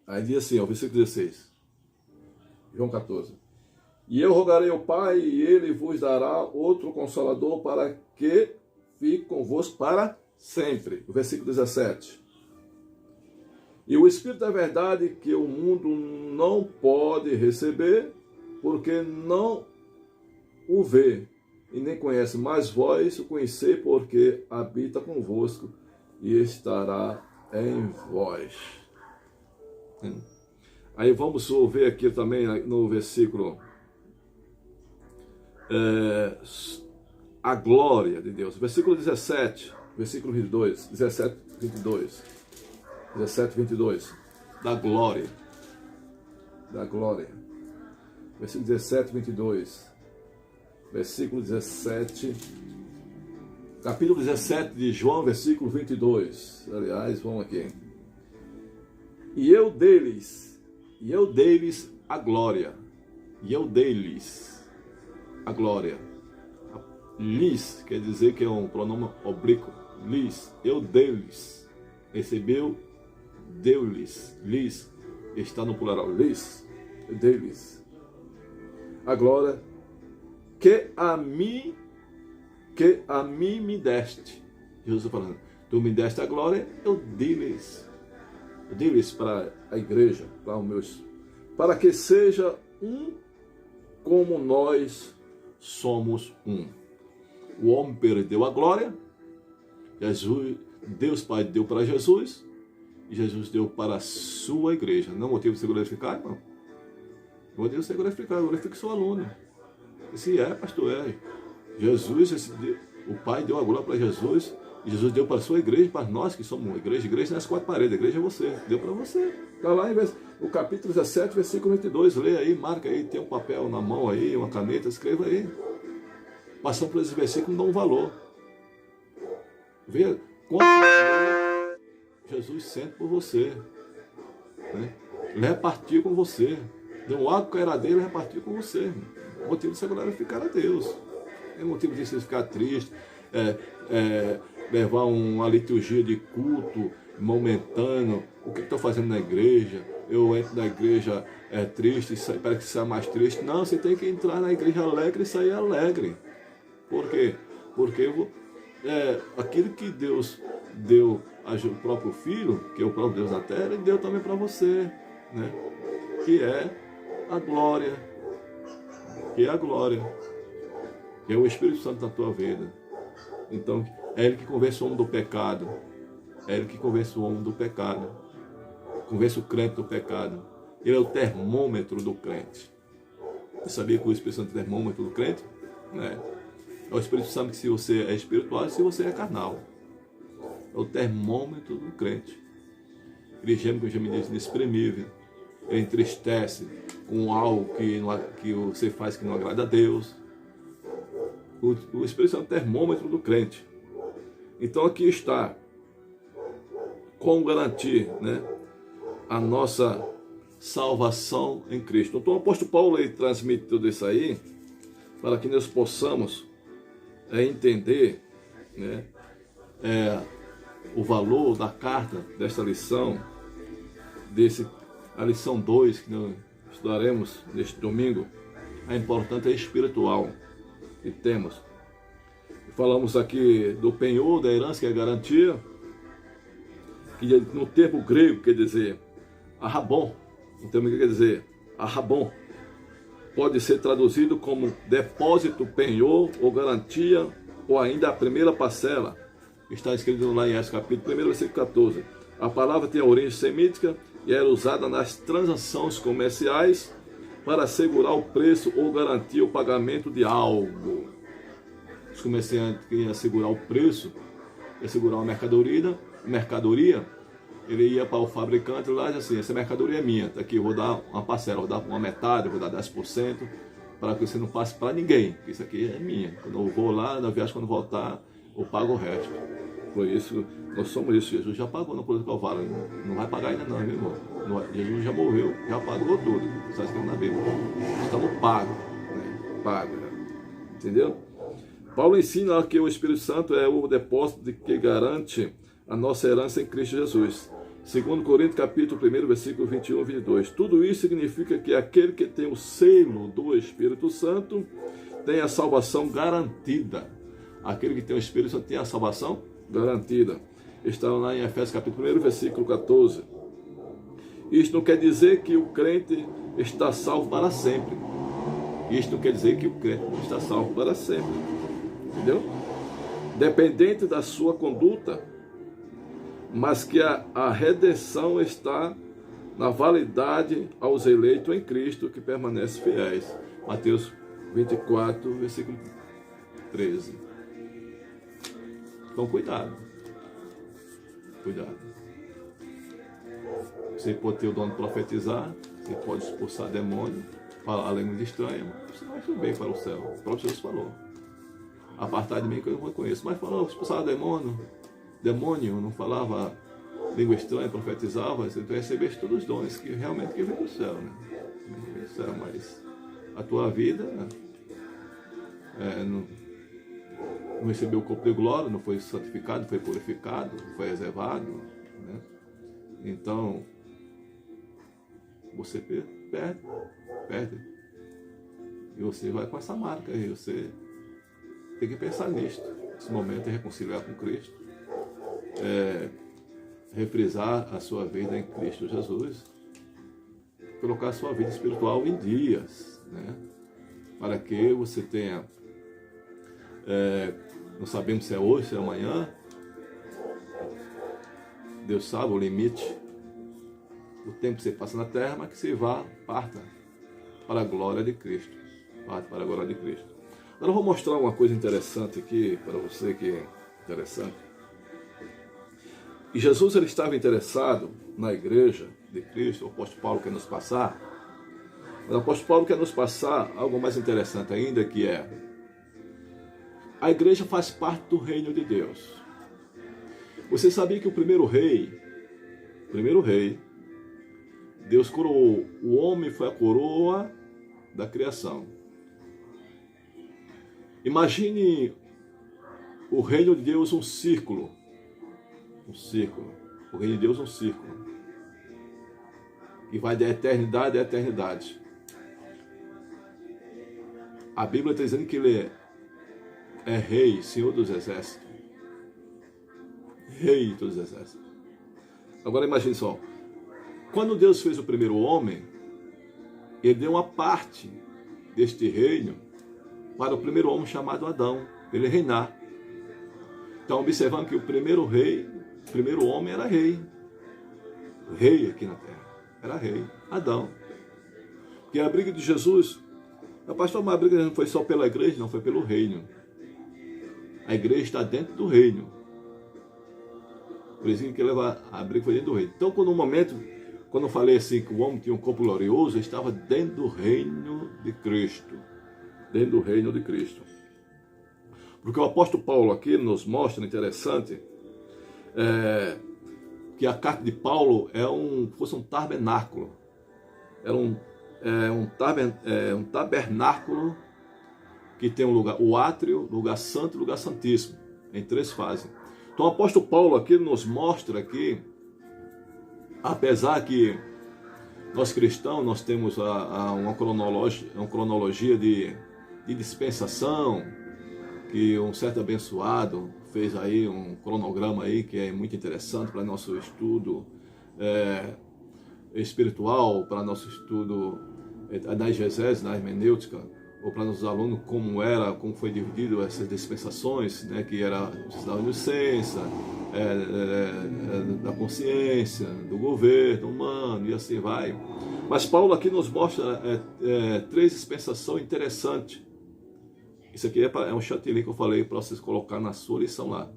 Aí diz assim, ó, versículo 16. João 14. E eu rogarei ao Pai, e Ele vos dará outro Consolador para que fique convosco para sempre. O versículo 17. E o Espírito da verdade que o mundo não pode receber, porque não o vê e nem conhece, mas vós o conhecei, porque habita convosco e estará em vós. Aí vamos ver aqui também no versículo a glória de Deus. Versículo 17, versículo 22, 17, 22. 17, 22. Da glória. Da glória. Versículo 17, 22. Versículo 17. Capítulo 17 de João, versículo 22. Aliás, vamos aqui. E eu dei-lhes a glória. E eu dei-lhes a glória. Lhes quer dizer que é um pronome oblíquo. Lhes, eu dei-lhes. Recebeu, deu-lhes. Lhes está no plural. Lhes, eu dei-lhes a glória que a mim me deste. Jesus falando, tu me deste a glória, eu dei-lhes. Eu dei-lhes para a igreja, para os meus, para que seja um como nós somos um. o homem perdeu a glória, Deus Pai deu para Jesus, e Jesus deu para a sua igreja. Não motivo de você glorificar, irmão? Motivo de você glorificar, glorifique seu aluno. Esse pastor, Jesus, o Pai deu a glória para Jesus, e Jesus deu para a sua igreja, para nós que somos uma igreja. Igreja não é as quatro paredes, a igreja é você, deu para você. Está lá no capítulo 17, versículo 22, lê aí, marca aí, tem um papel na mão aí, uma caneta, escreva aí. Passando por esse versículo, dá um valor. Veja quanto Jesus sente por você, né? Ele repartiu com você, deu um ato que era dele, ele repartiu com você. O motivo de você glorificar a Deus. É motivo de você ficar triste, levar uma liturgia de culto momentâneo. O que estou fazendo na igreja? Eu entro na igreja triste, para que seja mais triste. Não, você tem que entrar na igreja alegre e sair alegre. Por quê? Porque aquilo que Deus deu ao próprio Filho, que é o próprio Deus da terra, Ele deu também para você, né? Que é a glória. Que é a glória. Que é o Espírito Santo na tua vida. Então, é Ele que convence o homem do pecado. É Ele que convence o homem do pecado. Convence o crente do pecado. Ele é o termômetro do crente. Você sabia que o Espírito Santo é o termômetro do crente? É o Espírito Santo que se você é espiritual e se você é carnal. É o termômetro do crente. Ele geme com gemidos inexprimível. Ele entristece com algo que você faz que não agrada a Deus. O Espírito Santo é o termômetro do crente. Então aqui está, como garantir, né, a nossa salvação em Cristo. Então o apóstolo Paulo ele transmite tudo isso aí, para que nós possamos entender, né, o valor da carta, desta lição, a lição 2 que nós estudaremos neste domingo, a importância espiritual que temos. Falamos aqui do penhor, da herança, que é a garantia, que no termo grego quer dizer arrabon, no termo grego quer dizer arrabon, pode ser traduzido como depósito, penhor ou garantia, ou ainda a primeira parcela. Está escrito lá em Atos capítulo 1, versículo 14. A palavra tem a origem semítica e era usada nas transações comerciais para assegurar o preço ou garantir o pagamento de algo. Os comerciantes queriam assegurar o preço, assegurar uma mercadoria, ele ia para o fabricante lá e dizia assim: essa mercadoria é minha, tá aqui, eu vou dar uma parcela, vou dar uma metade, eu vou dar 10%, para que você não passe para ninguém, porque isso aqui é minha. Quando eu vou lá, na viagem, quando voltar, eu pago o resto. Por isso, nós somos isso. Jesus já pagou na cruz do Calvário, não vai pagar ainda não, meu irmão. Jesus já morreu, já pagou tudo. Está escrito na Bíblia. Estamos pagos, né? Pagos, entendeu? Paulo ensina que o Espírito Santo é o depósito que garante a nossa herança em Cristo Jesus. 2 Coríntios capítulo 1, versículo 21 e 22. Tudo isso significa que aquele que tem o selo do Espírito Santo tem a salvação garantida. Aquele que tem o Espírito Santo tem a salvação garantida. Está lá em Efésios capítulo 1, versículo 14. Isto não quer dizer que o crente está salvo para sempre. Isto não quer dizer que o crente está salvo para sempre. Entendeu? Dependente da sua conduta, mas que a redenção está na validade aos eleitos em Cristo que permanecem fiéis. Mateus 24, versículo 13. Então cuidado. Cuidado. Você pode ter o dom de profetizar, você pode expulsar demônio, falar a língua estranha, mas você não vai subir para o céu. O próprio Jesus falou: apartar de mim que eu não conheço. Mas falou, expulsava demônio, não falava língua estranha, profetizava, você recebeste todos os dons que realmente que vem do céu, né? Vem do céu, mas a tua vida não recebeu o corpo de glória, não foi santificado, não foi purificado, não foi reservado, né? Então você perde. E você vai com essa marca aí, você tem que pensar nisto. Esse momento é reconciliar com Cristo, refrisar a sua vida em Cristo Jesus, colocar a sua vida espiritual em dias, né? Para que você tenha Não sabemos se é hoje, se é amanhã. Deus sabe o limite, o tempo que você passa na terra, mas que você vá, parta para a glória de Cristo. Parte para a glória de Cristo. Agora eu vou mostrar uma coisa interessante aqui, para você que é interessante. E Jesus ele estava interessado na igreja de Cristo, o apóstolo Paulo quer nos passar. Mas o apóstolo Paulo quer nos passar algo mais interessante ainda, que é: a igreja faz parte do reino de Deus. Você sabia que o primeiro rei, Deus coroou. O homem foi a coroa da criação. Imagine o reino de Deus um círculo. Um círculo. O reino de Deus é um círculo. Que vai da eternidade à eternidade. A Bíblia está dizendo que ele é rei, Senhor dos exércitos. Rei de todos os exércitos. Agora imagine só. Quando Deus fez o primeiro homem, ele deu uma parte deste reino para o primeiro homem chamado Adão, ele reinar. Então observando que o primeiro homem era rei. Rei aqui na terra. Era rei, Adão. Porque a briga de Jesus, pastor, mas a briga não foi só pela igreja, não, foi pelo reino. A igreja está dentro do reino. Por isso que a briga foi dentro do reino. Então, quando eu falei assim que o homem tinha um corpo glorioso, ele estava dentro do reino de Cristo. Dentro do reino de Cristo. Porque o apóstolo Paulo aqui nos mostra, interessante, que a carta de Paulo fosse um tabernáculo. Era um tabernáculo que tem um lugar, o átrio, lugar santo e lugar santíssimo, em 3 fases. Então o apóstolo Paulo aqui nos mostra que, apesar que nós cristãos nós temos uma cronologia de dispensação, que um certo abençoado fez aí um cronograma aí que é muito interessante para nosso estudo espiritual, para nosso estudo da exegese, da hermenêutica, ou para nossos alunos como foi dividido essas dispensações, né, que era da licença, da consciência, do governo humano e assim vai. Mas Paulo aqui nos mostra 3 dispensações interessantes. Isso aqui é um chantilly que eu falei para vocês colocar na sua lição lá,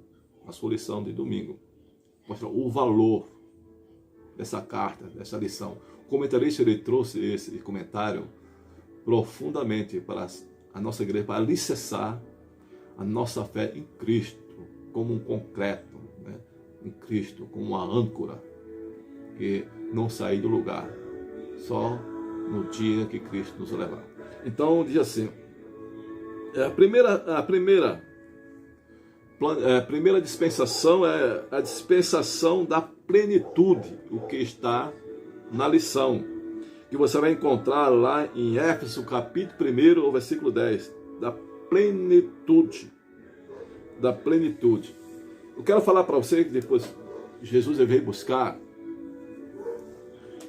na sua lição de domingo. Mostra o valor dessa carta, dessa lição. O comentarista ele trouxe esse comentário profundamente para a nossa igreja, para alicerçar a nossa fé em Cristo, como um concreto, né? Em Cristo, como uma âncora, que não sair do lugar, só no dia que Cristo nos levar. Então, diz assim, a primeira dispensação é a dispensação da plenitude, o que está na lição, que você vai encontrar lá em Éfeso, capítulo 1, versículo 10, da plenitude. Da plenitude. Eu quero falar para você que depois Jesus veio buscar,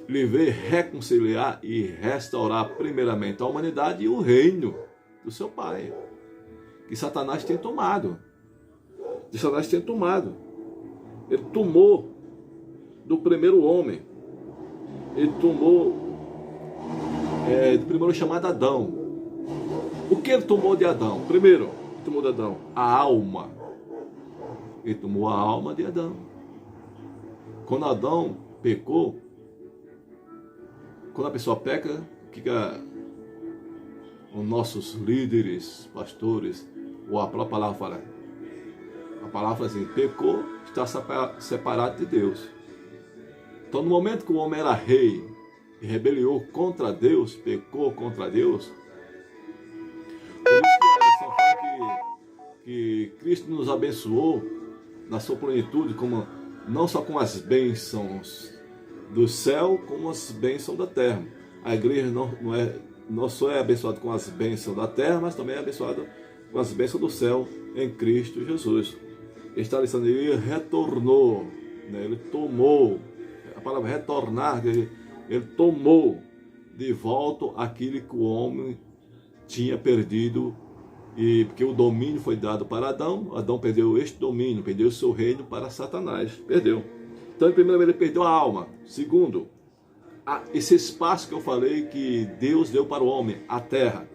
ele veio reconciliar e restaurar primeiramente a humanidade e o reino do seu Pai, que Satanás tem tomado. Ele tomou do primeiro homem, ele tomou do primeiro chamado Adão. O que ele tomou de Adão? Primeiro, ele tomou de Adão a alma. Ele tomou a alma de Adão. Quando Adão pecou, quando a pessoa peca, o que os nossos líderes, pastores, ou a própria palavra fala? A palavra fala assim, pecou, está separado de Deus. Então, no momento que o homem era rei e rebeliou contra Deus, pecou contra Deus, por isso que a lição fala que Cristo nos abençoou na sua plenitude, não só com as bênçãos do céu, como as bênçãos da terra. A igreja não só é abençoada com as bênçãos da terra, mas também é abençoada com as bênçãos do céu em Cristo Jesus. Ele retornou, né? Ele tomou, a palavra retornar, ele tomou de volta aquilo que o homem tinha perdido E porque o domínio foi dado para Adão, Adão perdeu este domínio, perdeu o seu reino para Satanás, perdeu. Então, primeiro ele perdeu a alma. Segundo, esse espaço que eu falei que Deus deu para o homem, a terra.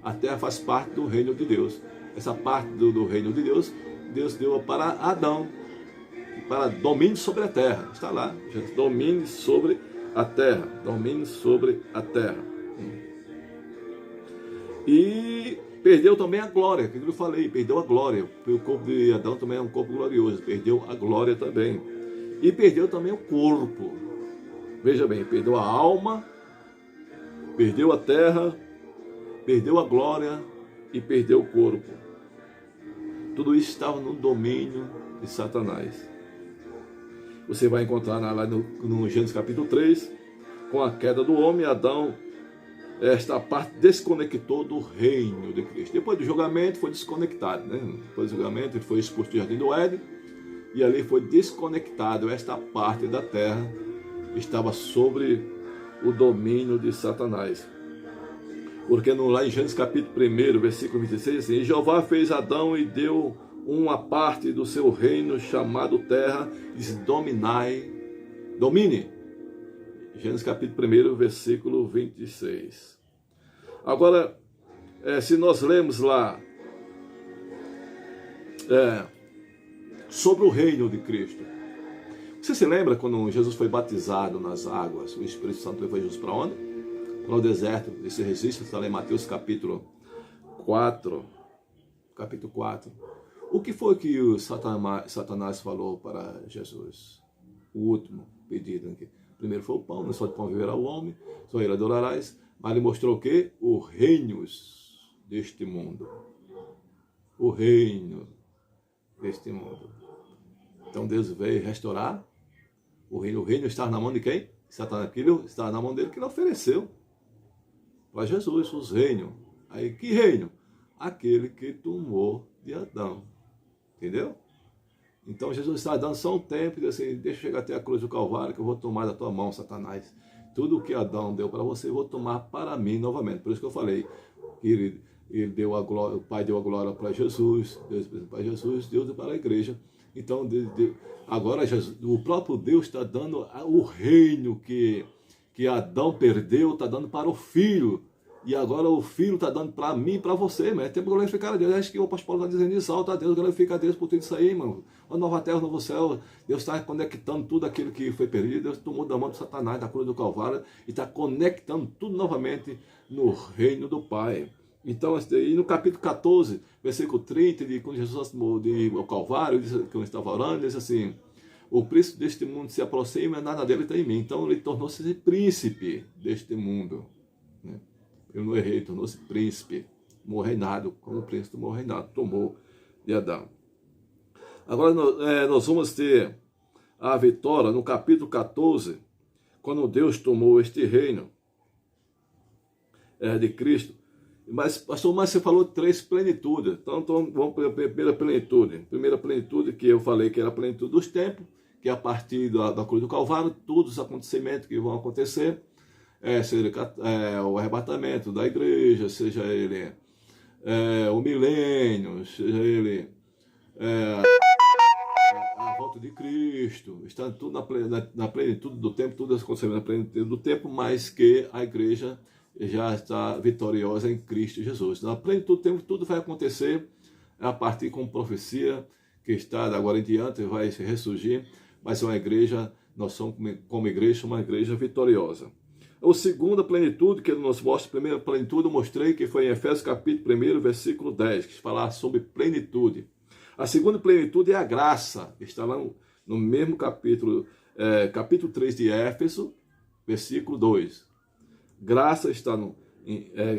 A terra faz parte do reino de Deus. Essa parte do reino de Deus, Deus deu para Adão, para domínio sobre a terra. Está lá, domínio sobre a terra, domínio sobre a terra. E perdeu também a glória, que eu falei, perdeu a glória. O corpo de Adão também é um corpo glorioso, perdeu a glória também. E perdeu também o corpo. Veja bem, perdeu a alma, perdeu a terra, perdeu a glória e perdeu o corpo. Tudo isso estava no domínio de Satanás. Você vai encontrar lá no Gênesis capítulo 3, com a queda do homem, Adão, esta parte desconectou do reino de Cristo. Depois do julgamento foi desconectado, né? Depois do julgamento ele foi expulso do jardim do Éden, e ali foi desconectado. Esta parte da terra estava sobre o domínio de Satanás. Porque lá em Gênesis capítulo 1, versículo 26, assim, e Jeová fez Adão e deu uma parte do seu reino chamado terra, e disse, domine. Gênesis capítulo 1, versículo 26. Agora, se nós lemos lá sobre o reino de Cristo, você se lembra quando Jesus foi batizado nas águas, o Espírito Santo levou Jesus para onde? Para o deserto, esse registro está lá em Mateus capítulo 4. Capítulo 4. O que foi que o Satanás falou para Jesus? O último pedido aqui. Primeiro foi o pão, não só de pão viverá o homem, só ele adorarás. Mas ele mostrou o quê? Os reinos deste mundo. O reino deste mundo. Então Deus veio restaurar o reino. O reino está na mão de quem? Satanás. Aquilo está na mão dele que ele ofereceu para Jesus, os reinos. Aí que reino? Aquele que tomou de Adão. Entendeu? Então Jesus está dando só um tempo e diz assim, deixa eu chegar até a cruz do Calvário que eu vou tomar da tua mão, Satanás. Tudo o que Adão deu para você, eu vou tomar para mim novamente. Por isso que eu falei que ele deu a glória, o Pai deu a glória para Jesus, Deus para Jesus, Deus deu para a igreja. Então agora Jesus, o próprio Deus está dando o reino que Adão perdeu, está dando para o Filho. E agora o Filho está dando para mim e para você, mas é tempo de glorificar a Deus. Acho que o apóstolo Paulo está dizendo isso, alta a Deus, glorifica a Deus por tudo isso aí, irmão. Uma nova terra, um novo céu. Deus está conectando tudo aquilo que foi perdido. Deus tomou da mão de Satanás, da cruz do Calvário, e está conectando tudo novamente no reino do Pai. Então, e no capítulo 14, versículo 30, quando Jesus do Calvário, que eu estava orando, diz assim, o príncipe deste mundo se aproxima e nada dele está em mim. Então ele tornou-se príncipe deste mundo, né? Eu não errei, tornou-se príncipe, tomou reinado, como o príncipe tomou reinado, tomou de Adão. Agora nós vamos ter a vitória no capítulo 14, quando Deus tomou este reino de Cristo. Mas, pastor, você falou de 3 plenitudes. Então vamos para a primeira plenitude. Primeira plenitude que eu falei que era a plenitude dos tempos, que é a partir da cruz do Calvário, todos os acontecimentos que vão acontecer. Seja o arrebatamento da igreja, seja ele o milênio, seja ele a volta de Cristo, está tudo na plenitude do tempo, tudo acontecendo na plenitude do tempo, mas que a igreja já está vitoriosa em Cristo Jesus. Na plenitude do tempo, tudo vai acontecer a partir com profecia, que está de agora em diante, vai se ressurgir, mas é uma igreja, nós somos como igreja, uma igreja vitoriosa. A segunda plenitude que ele nos mostra, a primeira plenitude eu mostrei que foi em Efésios capítulo 1, versículo 10, que fala sobre plenitude. A segunda plenitude é a graça, está lá no mesmo capítulo, capítulo 3 de Éfeso, versículo 2. Graça está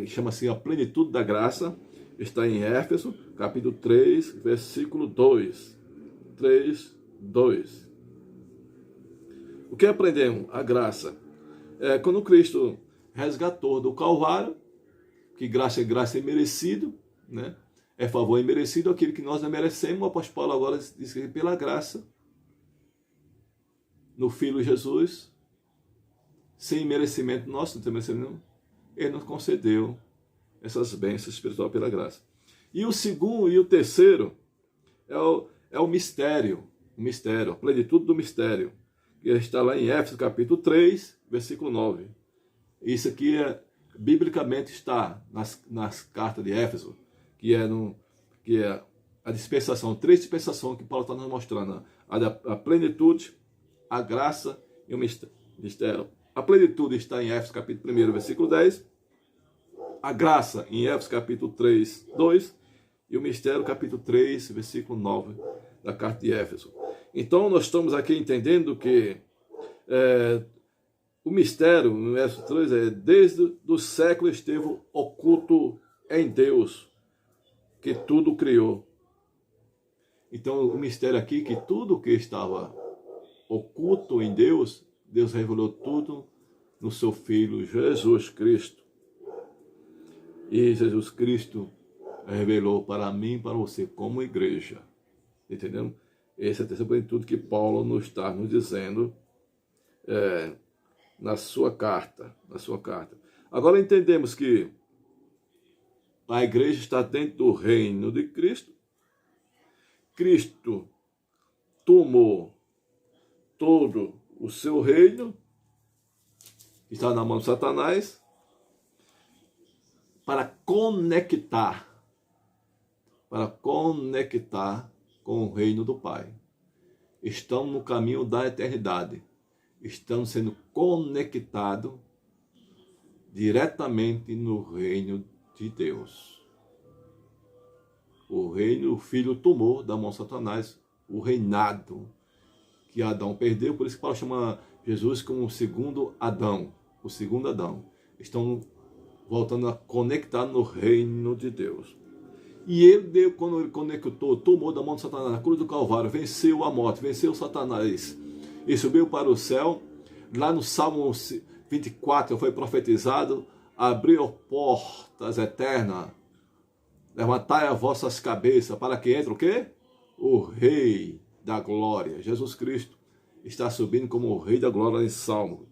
chama-se a plenitude da graça, está em Éfeso, capítulo 3, versículo 2. 3, 2. O que aprendemos? A graça. Quando Cristo resgatou do Calvário, que graça é graça imerecido, né? É favor imerecido aquilo que nós não merecemos. O apóstolo Paulo agora diz que pela graça, no Filho Jesus, sem merecimento nosso, não tem merecimento nenhum, ele nos concedeu essas bênçãos espirituais pela graça. E o segundo e o terceiro é o mistério, a plenitude do mistério, que está lá em Éfeso capítulo 3, versículo 9. Isso aqui biblicamente está nas cartas de Éfeso, que é a dispensação, três dispensações que Paulo está nos mostrando: a plenitude, a graça e o mistério. A plenitude está em Éfeso capítulo 1, versículo 10, a graça em Éfeso capítulo 3, 2, e o mistério capítulo 3, versículo 9 da carta de Éfeso. Então nós estamos aqui entendendo que o mistério, no verso 3, desde o século esteve oculto em Deus, que tudo criou. Então o mistério aqui, que tudo que estava oculto em Deus, Deus revelou tudo no seu Filho Jesus Cristo. E Jesus Cristo revelou para mim e para você como igreja. Entendeu? Essa é a terceira plenitude que Paulo nos está nos dizendo na sua carta. Agora entendemos que a igreja está dentro do reino de Cristo. Cristo tomou todo o seu reino, que está na mão de Satanás, para conectar com o reino do Pai. Estamos no caminho da eternidade. Estamos sendo conectados diretamente no reino de Deus. O reino, o Filho tomou da mão de Satanás o reinado que Adão perdeu, por isso que Paulo chama Jesus como o segundo Adão. O segundo Adão. Estão voltando a conectar no reino de Deus. E ele, quando ele conectou, tomou da mão de Satanás na cruz do Calvário, venceu a morte, venceu Satanás e subiu para o céu. Lá no Salmo 24 foi profetizado: abriu portas eternas, levantai as vossas cabeças, para que entre o quê? O Rei da Glória. Jesus Cristo está subindo como o Rei da Glória em Salmo.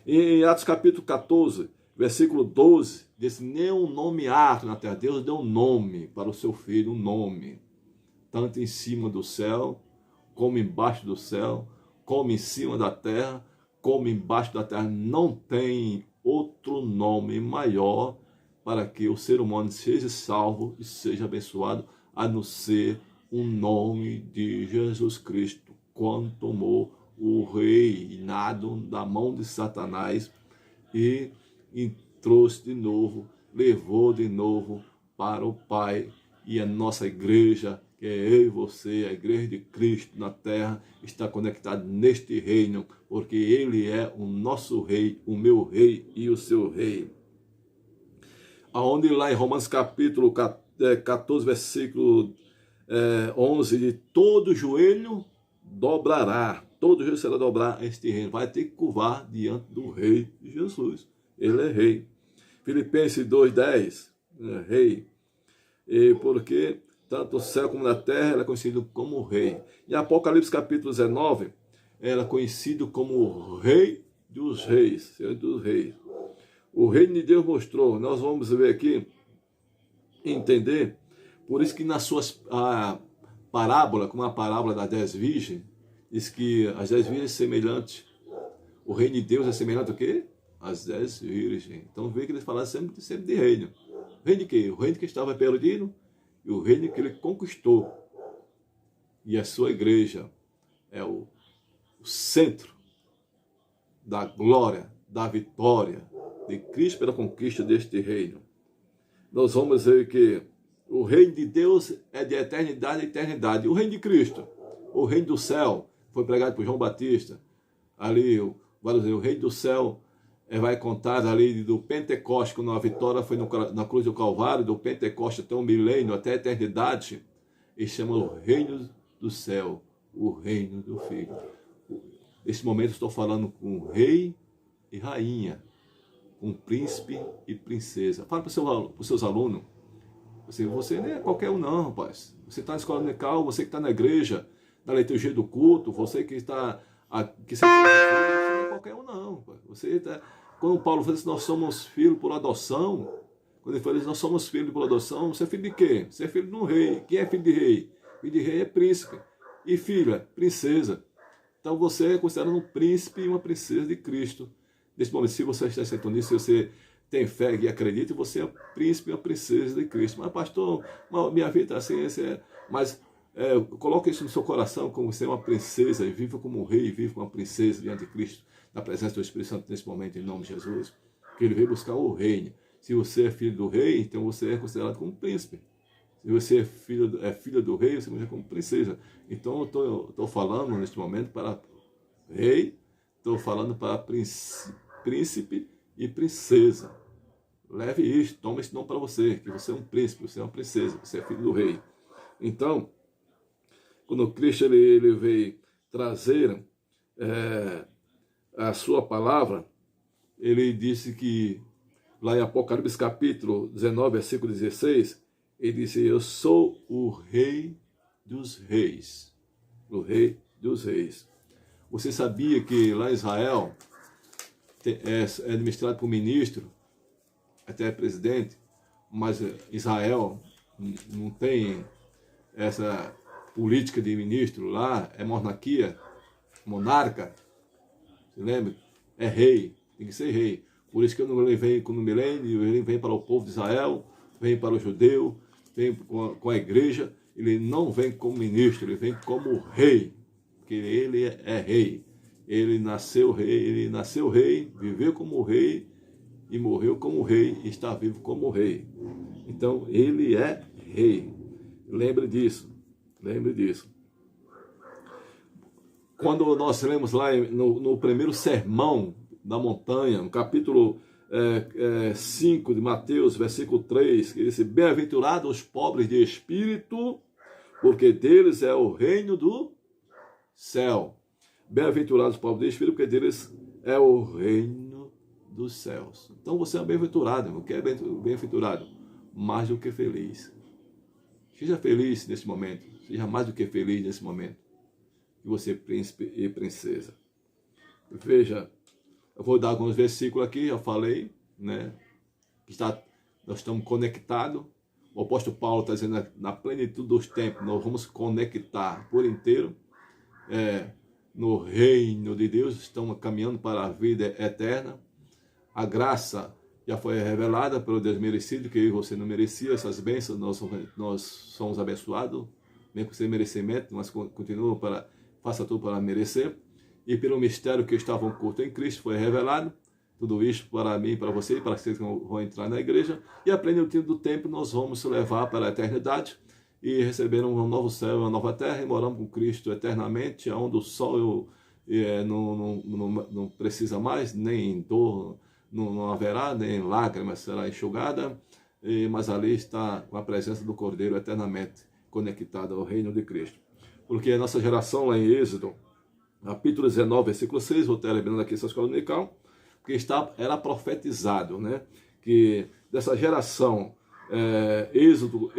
E em Atos capítulo 14, versículo 12, diz: nenhum nome há na terra. Deus deu um nome para o seu Filho, um nome, tanto em cima do céu, como embaixo do céu, como em cima da terra, como embaixo da terra. Não tem outro nome maior para que o ser humano seja salvo e seja abençoado, a não ser o nome de Jesus Cristo, quando tomou o reinado da mão de Satanás e trouxe de novo, levou de novo para o Pai. E a nossa igreja, que é eu e você, a igreja de Cristo na terra, está conectada neste reino, porque Ele é o nosso Rei, o meu Rei e o seu Rei. Aonde lá em Romanos capítulo 14, versículo 11, de todo joelho dobrará, todo joelho será dobrar este reino, vai ter que curvar diante do Rei de Jesus. Ele é Rei. Filipenses 2,10, Rei. E porque tanto o céu como a terra ele é conhecido como Rei. Em Apocalipse capítulo 19, ele é conhecido como o Rei dos Reis, Senhor dos Reis. O reino de Deus mostrou, nós vamos ver aqui, entender, por isso que nas suas parábola, como a parábola das 10 virgens, diz que as 10 virgens semelhantes, o reino de Deus é semelhante ao quê? As 10 virgens. Então vê que eles falaram sempre de reino. O reino de quê? O reino que estava perdido e o reino que ele conquistou. E a sua igreja é o centro da glória, da vitória de Cristo pela conquista deste reino. Nós vamos ver que o reino de Deus é de eternidade a eternidade. O reino de Cristo, o reino do céu, foi pregado por João Batista. Ali, o reino do céu vai contar ali do Pentecostes, quando a vitória foi na cruz do Calvário, do Pentecostes até o milênio, até a eternidade. E chama o reino do céu, o reino do Filho. Nesse momento estou falando com rei e rainha, com príncipe e princesa. Fala para os seus alunos. Você não é qualquer um não, rapaz. Você está na escola dominical, você que está na igreja, na liturgia do culto, você que está aqui, você não é qualquer um não. Rapaz. Quando Paulo fala que nós somos filhos por adoção, Quando ele fala, nós somos filhos por adoção, você é filho de quê? Você é filho de um rei. Quem é filho de rei? Filho de rei é príncipe. E filha, princesa. Então você é considerado um príncipe e uma princesa de Cristo. Nesse momento, se você está sentando nisso, se você tem fé e acredita, você é um príncipe e uma princesa de Cristo. Mas pastor, minha vida assim, mas coloque isso no seu coração como você é uma princesa e viva como um rei, e viva como uma princesa diante de Cristo, na presença do Espírito Santo nesse momento, em nome de Jesus. Que ele veio buscar o reino. Se você é filho do rei, então você é considerado como um príncipe. Se você é filha do rei, você é como princesa. Então eu estou falando neste momento para rei, estou falando para príncipe e princesa. Leve isso, toma esse nome para você, que você é um príncipe, você é uma princesa, você é filho do rei. Então, quando Cristo ele veio trazer a sua palavra, ele disse que, lá em Apocalipse capítulo 19, versículo 16, ele disse, eu sou o rei dos reis. O rei dos reis. Você sabia que lá em Israel é administrado por ministro, até presidente, mas Israel não tem essa política de ministro lá, é monarquia, monarca, você lembra? É rei, tem que ser rei. Por isso que ele vem no milênio, ele vem para o povo de Israel, vem para o judeu, vem com a igreja, ele não vem como ministro, ele vem como rei, porque ele é rei. Ele nasceu rei, viveu como rei e morreu como rei e está vivo como rei. Então ele é rei. Lembre disso, lembre disso. Quando nós lemos lá no primeiro sermão da montanha, no capítulo 5 de Mateus, versículo 3, que diz, bem-aventurados os pobres de espírito, porque deles é o reino do céu. Bem-aventurados os pobres de espírito, porque deles é o reino dos céus. Então você é bem-aventurado, o que é bem-aventurado? Mais do que feliz. Seja feliz nesse momento, seja mais do que feliz nesse momento. Que você é príncipe e princesa. Veja, eu vou dar alguns versículos aqui, já falei, né? Nós estamos conectados. O apóstolo Paulo está dizendo, na plenitude dos tempos, nós vamos conectar por inteiro no reino de Deus, estamos caminhando para a vida eterna. A graça já foi revelada pelo Deus merecido, que eu e você não merecia essas bênçãos, nós somos abençoados, mesmo sem merecimento, mas continua faça tudo para merecer. E pelo mistério que estava oculto em Cristo foi revelado, tudo isso para mim, para você, para vocês que vão entrar na igreja, e a plenitude do tempo nós vamos levar para a eternidade e receber um novo céu, uma nova terra, e moramos com Cristo eternamente, onde o sol não precisa mais, nem dor não haverá, nem lágrimas será enxugada, mas ali está com a presença do Cordeiro eternamente conectada ao reino de Cristo. Porque a nossa geração lá em Êxodo, capítulo 19, versículo 6, vou terminando aqui essa escola dominical, porque era profetizado, né, que dessa geração, Êxodo,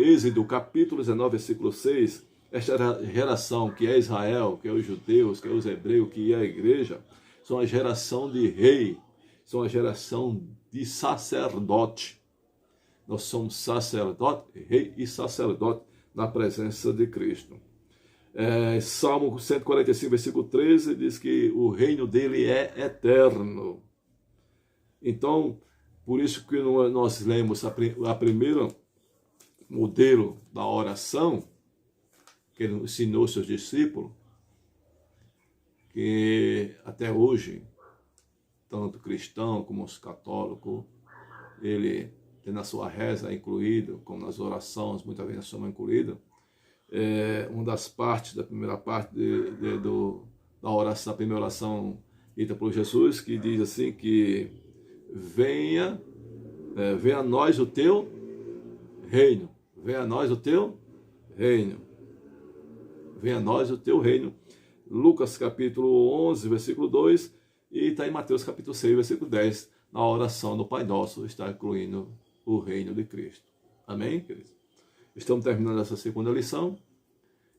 capítulo 19, versículo 6, esta geração que é Israel, que é os judeus, que é os hebreus, que é a igreja, são a geração de rei, são a geração de sacerdote. Nós somos sacerdote, rei e sacerdote na presença de Cristo. Salmo 145, versículo 13, diz que o reino dele é eterno. Então, por isso que nós lemos a primeira modelo da oração, que ele ensinou aos seus discípulos, que até hoje, tanto cristão como os católicos, ele tem na sua reza incluído, como nas orações, muitas vezes são incluídas, uma das partes, da primeira parte da oração, a primeira oração dita por Jesus, que diz assim que venha a nós o teu reino, venha a nós o teu reino, venha a nós o teu reino. Lucas capítulo 11, versículo 2, e está em Mateus capítulo 6, versículo 10, na oração do Pai Nosso, está incluindo o reino de Cristo. Amém, queridos? Estamos terminando essa segunda lição.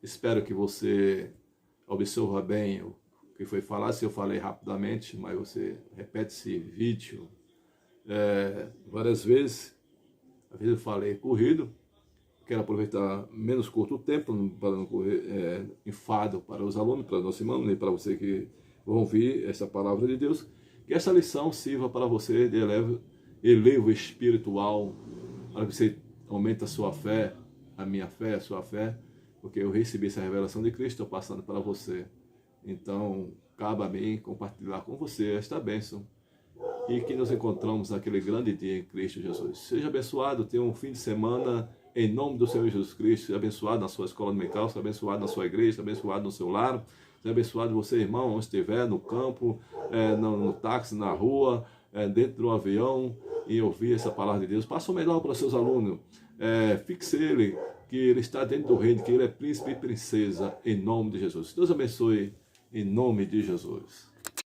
Espero que você observe bem o que foi falado. Se eu falei rapidamente, mas você repete esse vídeo várias vezes, Às vezes eu falei corrido, quero aproveitar menos curto o tempo, para não correr enfado para os alunos, para nós irmãos, nem para você que vão ouvir essa palavra de Deus. Que essa lição sirva para você de elevo espiritual, para que você aumente a sua fé, a minha fé, a sua fé, porque eu recebi essa revelação de Cristo, estou passando para você. Então, cabe a mim compartilhar com você esta bênção e que nos encontramos naquele grande dia em Cristo Jesus. Seja abençoado, tenha um fim de semana em nome do Senhor Jesus Cristo. Seja abençoado na sua escola dominical, seja abençoado na sua igreja, seja abençoado no seu lar, seja abençoado você, irmão, onde estiver, no campo, no táxi, na rua, dentro do avião, e ouvir essa palavra de Deus. Passa o melhor para os seus alunos. Fixe ele, que ele está dentro do reino, que ele é príncipe e princesa, em nome de Jesus. Deus abençoe, em nome de Jesus.